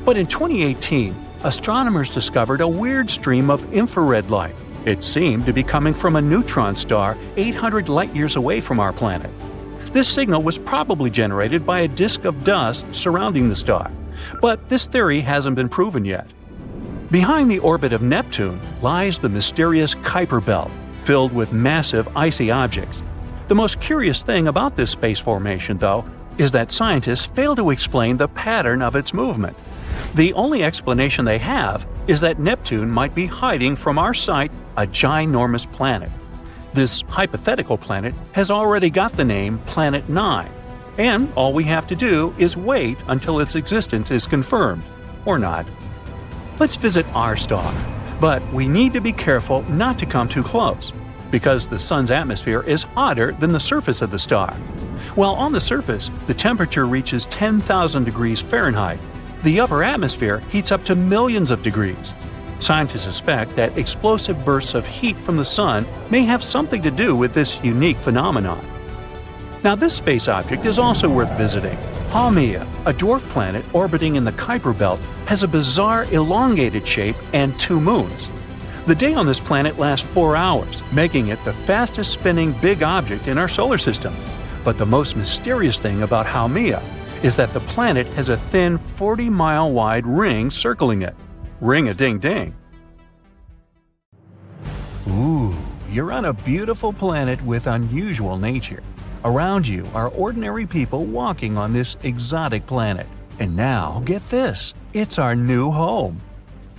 But in 2018, astronomers discovered a weird stream of infrared light. It seemed to be coming from a neutron star 800 light-years away from our planet. This signal was probably generated by a disk of dust surrounding the star, but this theory hasn't been proven yet. Behind the orbit of Neptune lies the mysterious Kuiper Belt, filled with massive icy objects. The most curious thing about this space formation, though, is that scientists fail to explain the pattern of its movement. The only explanation they have is that Neptune might be hiding from our sight a ginormous planet. This hypothetical planet has already got the name Planet 9. And all we have to do is wait until its existence is confirmed, or not. Let's visit our star, but we need to be careful not to come too close, because the Sun's atmosphere is hotter than the surface of the star. While on the surface, the temperature reaches 10,000 degrees Fahrenheit, the upper atmosphere heats up to millions of degrees. Scientists suspect that explosive bursts of heat from the Sun may have something to do with this unique phenomenon. Now, this space object is also worth visiting. Haumea, a dwarf planet orbiting in the Kuiper Belt, has a bizarre elongated shape and 2 moons. The day on this planet lasts 4 hours, making it the fastest spinning big object in our solar system. But the most mysterious thing about Haumea is that the planet has a thin 40-mile wide ring circling it. Ring-a-ding-ding. Ooh, you're on a beautiful planet with unusual nature. Around you are ordinary people walking on this exotic planet. And now, get this, it's our new home.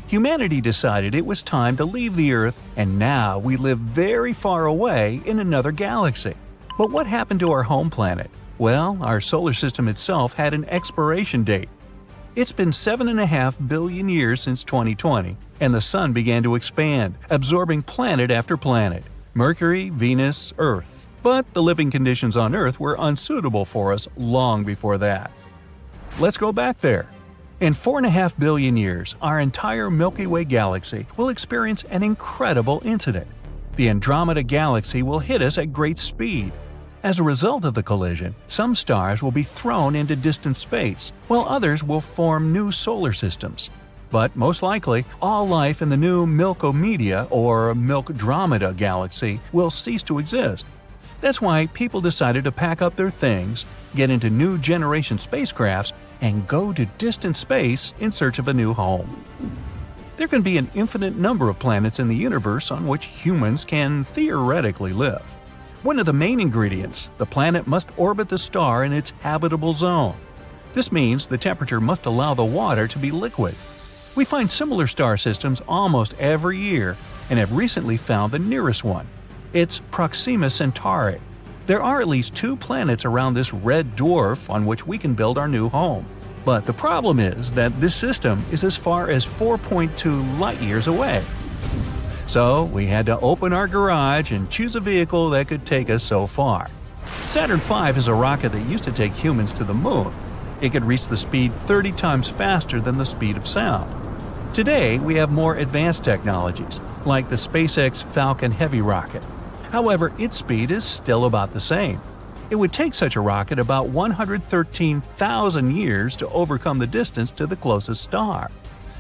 Humanity decided it was time to leave the Earth, and now we live very far away in another galaxy. But what happened to our home planet? Well, our solar system itself had an expiration date. It's been 7.5 billion years since 2020, and the Sun began to expand, absorbing planet after planet – Mercury, Venus, Earth. But the living conditions on Earth were unsuitable for us long before that. Let's go back there. In 4.5 billion years, our entire Milky Way galaxy will experience an incredible incident. The Andromeda Galaxy will hit us at great speed. As a result of the collision, some stars will be thrown into distant space, while others will form new solar systems. But most likely, all life in the new Milkomedia or Milkdromeda galaxy will cease to exist. That's why people decided to pack up their things, get into new generation spacecrafts, and go to distant space in search of a new home. There can be an infinite number of planets in the universe on which humans can theoretically live. One of the main ingredients, the planet must orbit the star in its habitable zone. This means the temperature must allow the water to be liquid. We find similar star systems almost every year and have recently found the nearest one. It's Proxima Centauri. There are at least 2 planets around this red dwarf on which we can build our new home. But the problem is that this system is as far as 4.2 light-years away. So we had to open our garage and choose a vehicle that could take us so far. Saturn V is a rocket that used to take humans to the moon. It could reach the speed 30 times faster than the speed of sound. Today, we have more advanced technologies, like the SpaceX Falcon Heavy rocket. However, its speed is still about the same. It would take such a rocket about 113,000 years to overcome the distance to the closest star.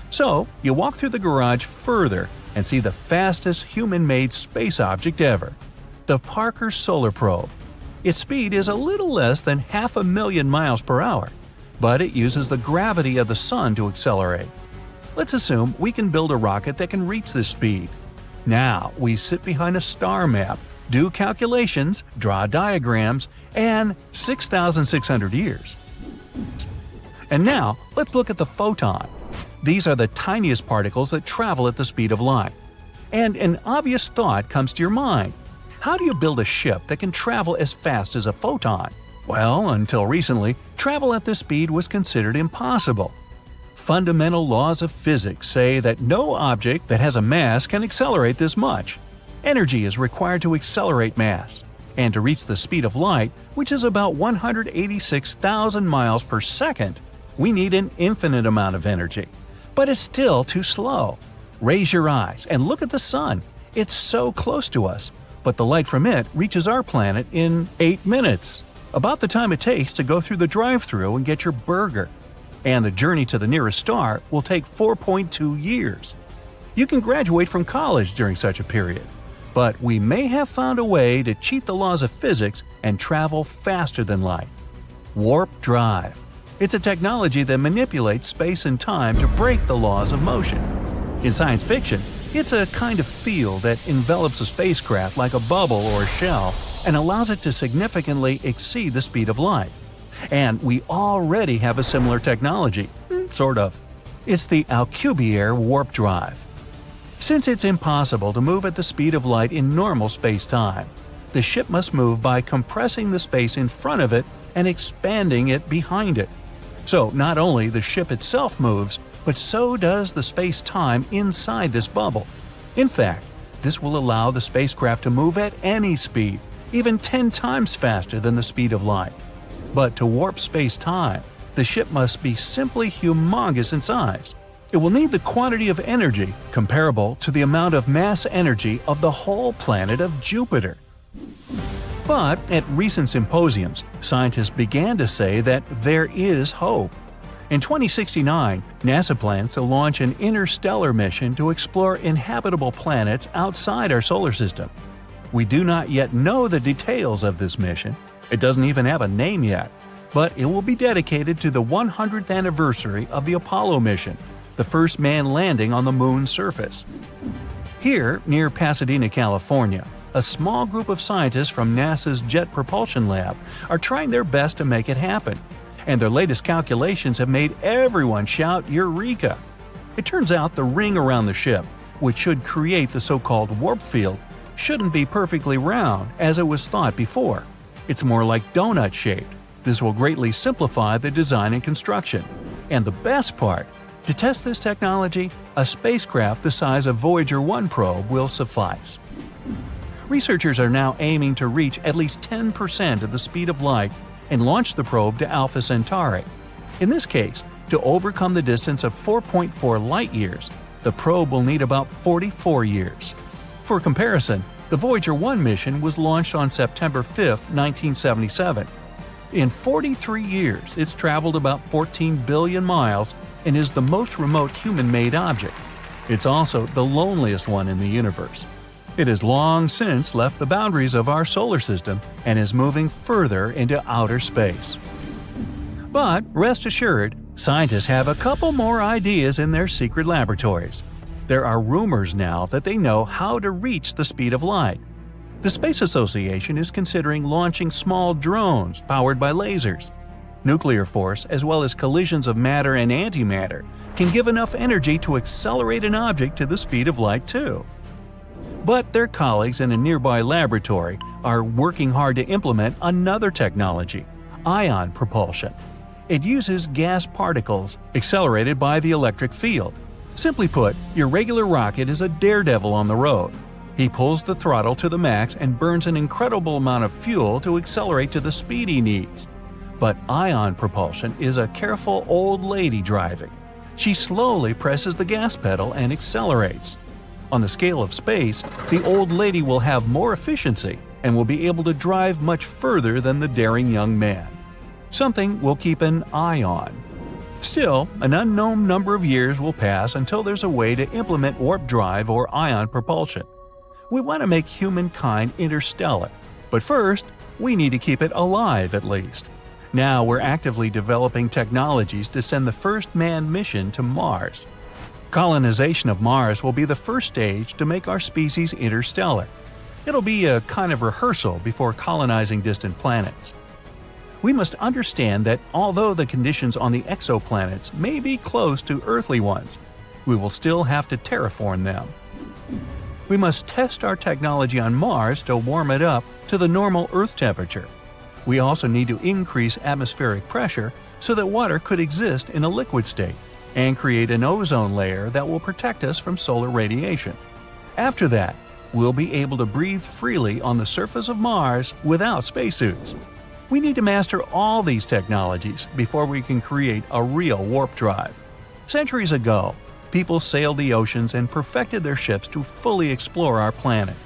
So, you walk through the garage further and see the fastest human-made space object ever, the Parker Solar Probe. Its speed is a little less than 500,000 miles per hour, but it uses the gravity of the Sun to accelerate. Let's assume we can build a rocket that can reach this speed. Now, we sit behind a star map, do calculations, draw diagrams, and 6,600 years. And now, let's look at the photon. These are the tiniest particles that travel at the speed of light. And an obvious thought comes to your mind. How do you build a ship that can travel as fast as a photon? Well, until recently, travel at this speed was considered impossible. Fundamental laws of physics say that no object that has a mass can accelerate this much. Energy is required to accelerate mass. And to reach the speed of light, which is about 186,000 miles per second, we need an infinite amount of energy. But it's still too slow. Raise your eyes and look at the Sun. It's so close to us, but the light from it reaches our planet in 8 minutes, about the time it takes to go through the drive-thru and get your burger. And the journey to the nearest star will take 4.2 years. You can graduate from college during such a period. But we may have found a way to cheat the laws of physics and travel faster than light. Warp drive. It's a technology that manipulates space and time to break the laws of motion. In science fiction, it's a kind of field that envelops a spacecraft like a bubble or a shell and allows it to significantly exceed the speed of light. And we already have a similar technology, sort of. It's the Alcubierre warp drive. Since it's impossible to move at the speed of light in normal space-time, the ship must move by compressing the space in front of it and expanding it behind it. So not only the ship itself moves, but so does the space-time inside this bubble. In fact, this will allow the spacecraft to move at any speed, even 10 times faster than the speed of light. But to warp space-time, the ship must be simply humongous in size. It will need the quantity of energy comparable to the amount of mass energy of the whole planet of Jupiter. But at recent symposiums, scientists began to say that there is hope. In 2069, NASA plans to launch an interstellar mission to explore inhabitable planets outside our solar system. We do not yet know the details of this mission. It doesn't even have a name yet, but it will be dedicated to the 100th anniversary of the Apollo mission, the first man landing on the moon's surface. Here, near Pasadena, California, a small group of scientists from NASA's Jet Propulsion Lab are trying their best to make it happen, and their latest calculations have made everyone shout Eureka! It turns out the ring around the ship, which should create the so-called warp field, shouldn't be perfectly round as it was thought before. It's more like donut-shaped. This will greatly simplify the design and construction. And the best part, to test this technology, a spacecraft the size of Voyager 1 probe will suffice. Researchers are now aiming to reach at least 10% of the speed of light and launch the probe to Alpha Centauri. In this case, to overcome the distance of 4.4 light-years, the probe will need about 44 years. For comparison, the Voyager 1 mission was launched on September 5, 1977. In 43 years, it's traveled about 14 billion miles and is the most remote human-made object. It's also the loneliest one in the universe. It has long since left the boundaries of our solar system and is moving further into outer space. But rest assured, scientists have a couple more ideas in their secret laboratories. There are rumors now that they know how to reach the speed of light. The Space Association is considering launching small drones powered by lasers. Nuclear force, as well as collisions of matter and antimatter, can give enough energy to accelerate an object to the speed of light too. But their colleagues in a nearby laboratory are working hard to implement another technology, ion propulsion. It uses gas particles accelerated by the electric field. Simply put, your regular rocket is a daredevil on the road. He pulls the throttle to the max and burns an incredible amount of fuel to accelerate to the speed he needs. But ion propulsion is a careful old lady driving. She slowly presses the gas pedal and accelerates. On the scale of space, the old lady will have more efficiency and will be able to drive much further than the daring young man. Something we'll keep an eye on. Still, an unknown number of years will pass until there's a way to implement warp drive or ion propulsion. We want to make humankind interstellar, but first, we need to keep it alive at least. Now we're actively developing technologies to send the first manned mission to Mars. Colonization of Mars will be the first stage to make our species interstellar. It'll be a kind of rehearsal before colonizing distant planets. We must understand that although the conditions on the exoplanets may be close to earthly ones, we will still have to terraform them. We must test our technology on Mars to warm it up to the normal Earth temperature. We also need to increase atmospheric pressure so that water could exist in a liquid state, and create an ozone layer that will protect us from solar radiation. After that, we'll be able to breathe freely on the surface of Mars without spacesuits. We need to master all these technologies before we can create a real warp drive. Centuries ago, people sailed the oceans and perfected their ships to fully explore our planet.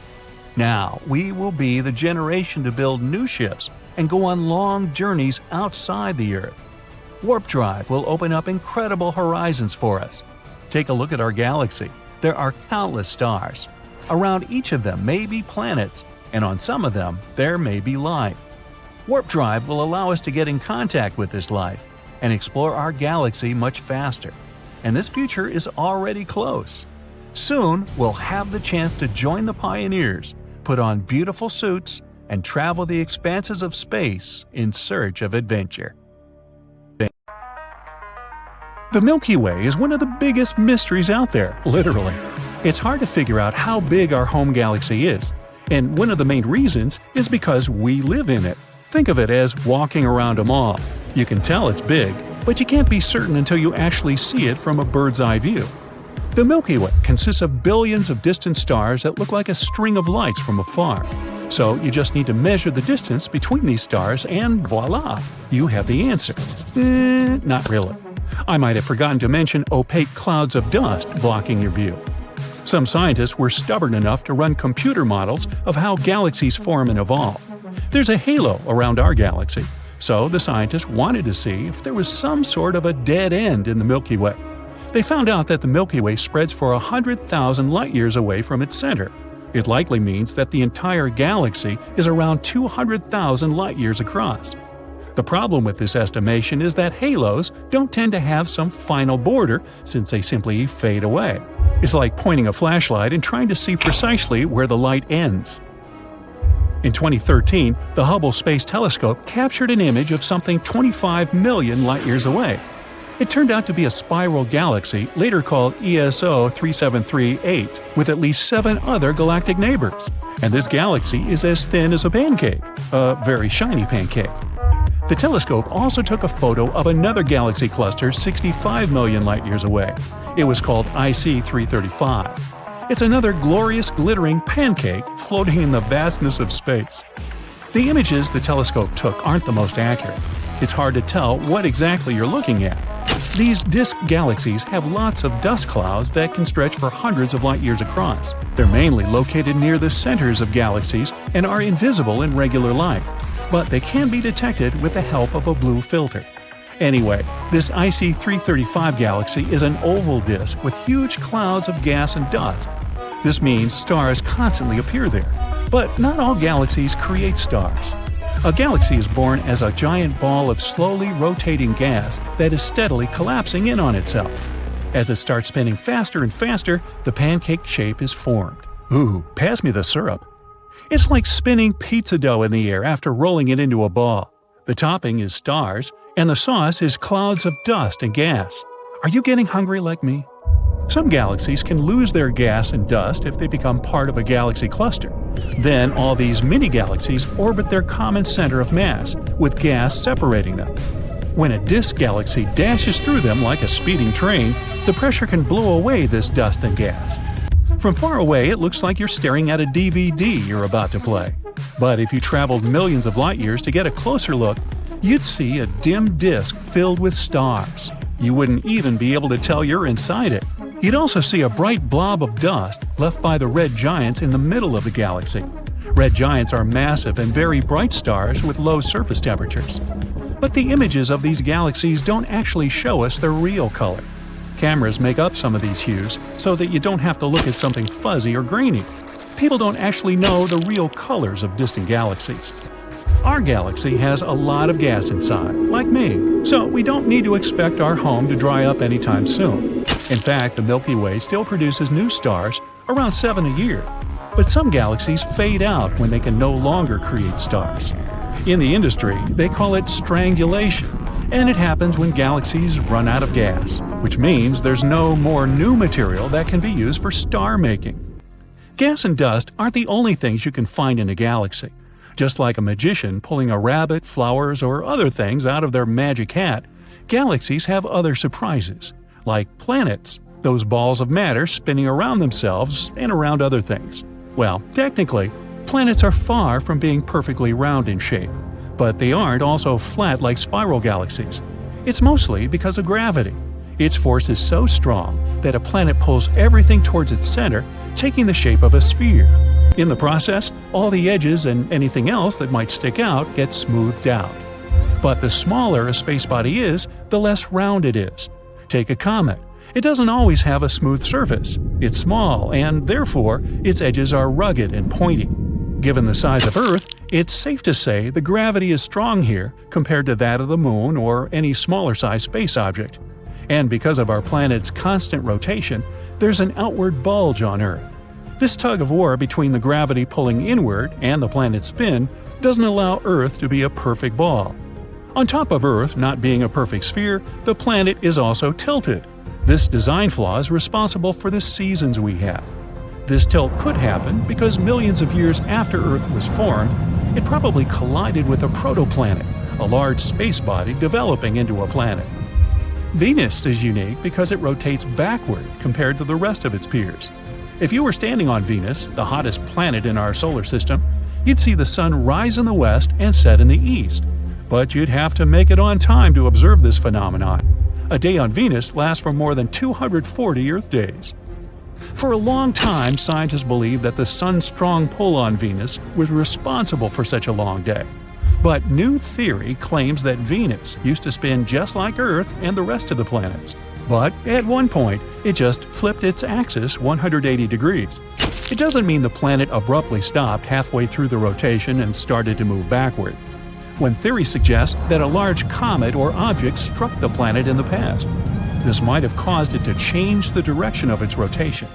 Now, we will be the generation to build new ships and go on long journeys outside the Earth. Warp drive will open up incredible horizons for us. Take a look at our galaxy. There are countless stars. Around each of them may be planets, and on some of them, there may be life. Warp drive will allow us to get in contact with this life and explore our galaxy much faster. And this future is already close. Soon, we'll have the chance to join the pioneers, put on beautiful suits, and travel the expanses of space in search of adventure. The Milky Way is one of the biggest mysteries out there, literally. It's hard to figure out how big our home galaxy is. And one of the main reasons is because we live in it. Think of it as walking around a mall. You can tell it's big, but you can't be certain until you actually see it from a bird's eye view. The Milky Way consists of billions of distant stars that look like a string of lights from afar. So you just need to measure the distance between these stars and voila, you have the answer. Not really. I might have forgotten to mention opaque clouds of dust blocking your view. Some scientists were stubborn enough to run computer models of how galaxies form and evolve. There's a halo around our galaxy, so the scientists wanted to see if there was some sort of a dead end in the Milky Way. They found out that the Milky Way spreads for 100,000 light-years away from its center. It likely means that the entire galaxy is around 200,000 light-years across. The problem with this estimation is that halos don't tend to have some final border since they simply fade away. It's like pointing a flashlight and trying to see precisely where the light ends. In 2013, the Hubble Space Telescope captured an image of something 25 million light-years away. It turned out to be a spiral galaxy, later called ESO 3738, with at least 7 other galactic neighbors. And this galaxy is as thin as a pancake, a very shiny pancake. The telescope also took a photo of another galaxy cluster 65 million light-years away. It was called IC 335. It's another glorious glittering pancake floating in the vastness of space. The images the telescope took aren't the most accurate. It's hard to tell what exactly you're looking at. These disk galaxies have lots of dust clouds that can stretch for hundreds of light-years across. They're mainly located near the centers of galaxies and are invisible in regular light, but they can be detected with the help of a blue filter. Anyway, this IC 335 galaxy is an oval disk with huge clouds of gas and dust. This means stars constantly appear there. But not all galaxies create stars. A galaxy is born as a giant ball of slowly rotating gas that is steadily collapsing in on itself. As it starts spinning faster and faster, the pancake shape is formed. Ooh, pass me the syrup. It's like spinning pizza dough in the air after rolling it into a ball. The topping is stars, and the sauce is clouds of dust and gas. Are you getting hungry like me? Some galaxies can lose their gas and dust if they become part of a galaxy cluster. Then all these mini-galaxies orbit their common center of mass, with gas separating them. When a disk galaxy dashes through them like a speeding train, the pressure can blow away this dust and gas. From far away, it looks like you're staring at a DVD you're about to play. But if you traveled millions of light-years to get a closer look, you'd see a dim disk filled with stars. You wouldn't even be able to tell you're inside it. You'd also see a bright blob of dust left by the red giants in the middle of the galaxy. Red giants are massive and very bright stars with low surface temperatures. But the images of these galaxies don't actually show us their real color. Cameras make up some of these hues so that you don't have to look at something fuzzy or grainy. People don't actually know the real colors of distant galaxies. Our galaxy has a lot of gas inside, like me, so we don't need to expect our home to dry up anytime soon. In fact, the Milky Way still produces new stars, around 7 a year. But some galaxies fade out when they can no longer create stars. In the industry, they call it strangulation, and it happens when galaxies run out of gas, which means there's no more new material that can be used for star making. Gas and dust aren't the only things you can find in a galaxy. Just like a magician pulling a rabbit, flowers, or other things out of their magic hat, galaxies have other surprises, like planets, those balls of matter spinning around themselves and around other things. Well, technically, planets are far from being perfectly round in shape, but they aren't also flat like spiral galaxies. It's mostly because of gravity. Its force is so strong that a planet pulls everything towards its center, taking the shape of a sphere. In the process, all the edges and anything else that might stick out gets smoothed out. But the smaller a space body is, the less round it is. Take a comet. It doesn't always have a smooth surface. It's small, and therefore, its edges are rugged and pointy. Given the size of Earth, it's safe to say the gravity is strong here compared to that of the Moon or any smaller-sized space object. And because of our planet's constant rotation, there's an outward bulge on Earth. This tug-of-war between the gravity pulling inward and the planet's spin doesn't allow Earth to be a perfect ball. On top of Earth not being a perfect sphere, the planet is also tilted. This design flaw is responsible for the seasons we have. This tilt could happen because millions of years after Earth was formed, it probably collided with a protoplanet, a large space body developing into a planet. Venus is unique because it rotates backward compared to the rest of its peers. If you were standing on Venus, the hottest planet in our solar system, you'd see the sun rise in the west and set in the east. But you'd have to make it on time to observe this phenomenon. A day on Venus lasts for more than 240 Earth days. For a long time, scientists believed that the sun's strong pull on Venus was responsible for such a long day. But new theory claims that Venus used to spin just like Earth and the rest of the planets. But at one point, it just flipped its axis 180 degrees. It doesn't mean the planet abruptly stopped halfway through the rotation and started to move backward. When theory suggests that a large comet or object struck the planet in the past. This might have caused it to change the direction of its rotation,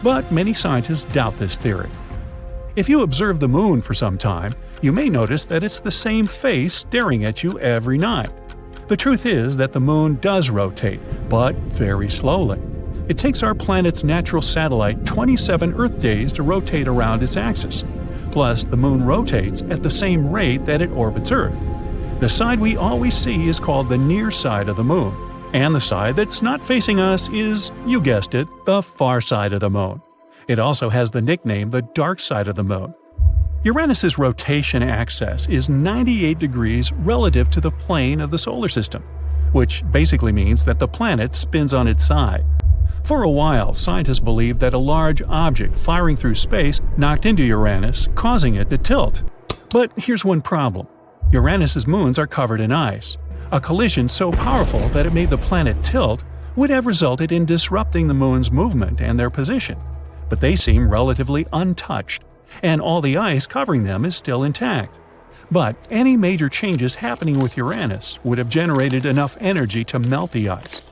but many scientists doubt this theory. If you observe the moon for some time, you may notice that it's the same face staring at you every night. The truth is that the moon does rotate, but very slowly. It takes our planet's natural satellite 27 Earth days to rotate around its axis. Plus, the moon rotates at the same rate that it orbits Earth. The side we always see is called the near side of the moon, and the side that's not facing us is, you guessed it, the far side of the moon. It also has the nickname the dark side of the moon. Uranus's rotation axis is 98 degrees relative to the plane of the solar system, which basically means that the planet spins on its side. For a while, scientists believed that a large object firing through space knocked into Uranus, causing it to tilt. But here's one problem. Uranus's moons are covered in ice. A collision so powerful that it made the planet tilt would have resulted in disrupting the moon's movement and their position. But they seem relatively untouched, and all the ice covering them is still intact. But any major changes happening with Uranus would have generated enough energy to melt the ice.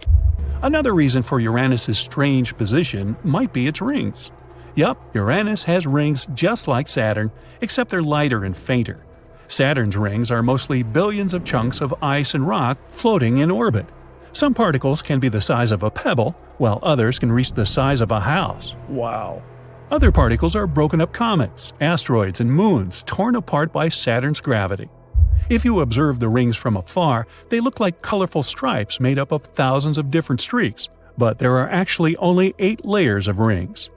Another reason for Uranus's strange position might be its rings. Yup, Uranus has rings just like Saturn, except they're lighter and fainter. Saturn's rings are mostly billions of chunks of ice and rock floating in orbit. Some particles can be the size of a pebble, while others can reach the size of a house. Wow. Other particles are broken up comets, asteroids, and moons torn apart by Saturn's gravity. If you observe the rings from afar, they look like colorful stripes made up of thousands of different streaks, but there are actually only 8 layers of rings.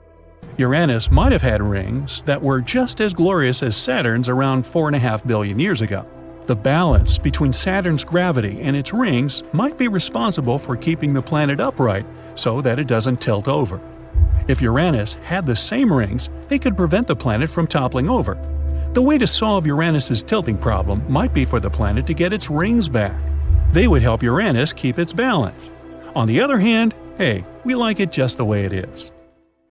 Uranus might have had rings that were just as glorious as Saturn's around 4.5 billion years ago. The balance between Saturn's gravity and its rings might be responsible for keeping the planet upright so that it doesn't tilt over. If Uranus had the same rings, they could prevent the planet from toppling over. The way to solve Uranus's tilting problem might be for the planet to get its rings back. They would help Uranus keep its balance. On the other hand, hey, we like it just the way it is.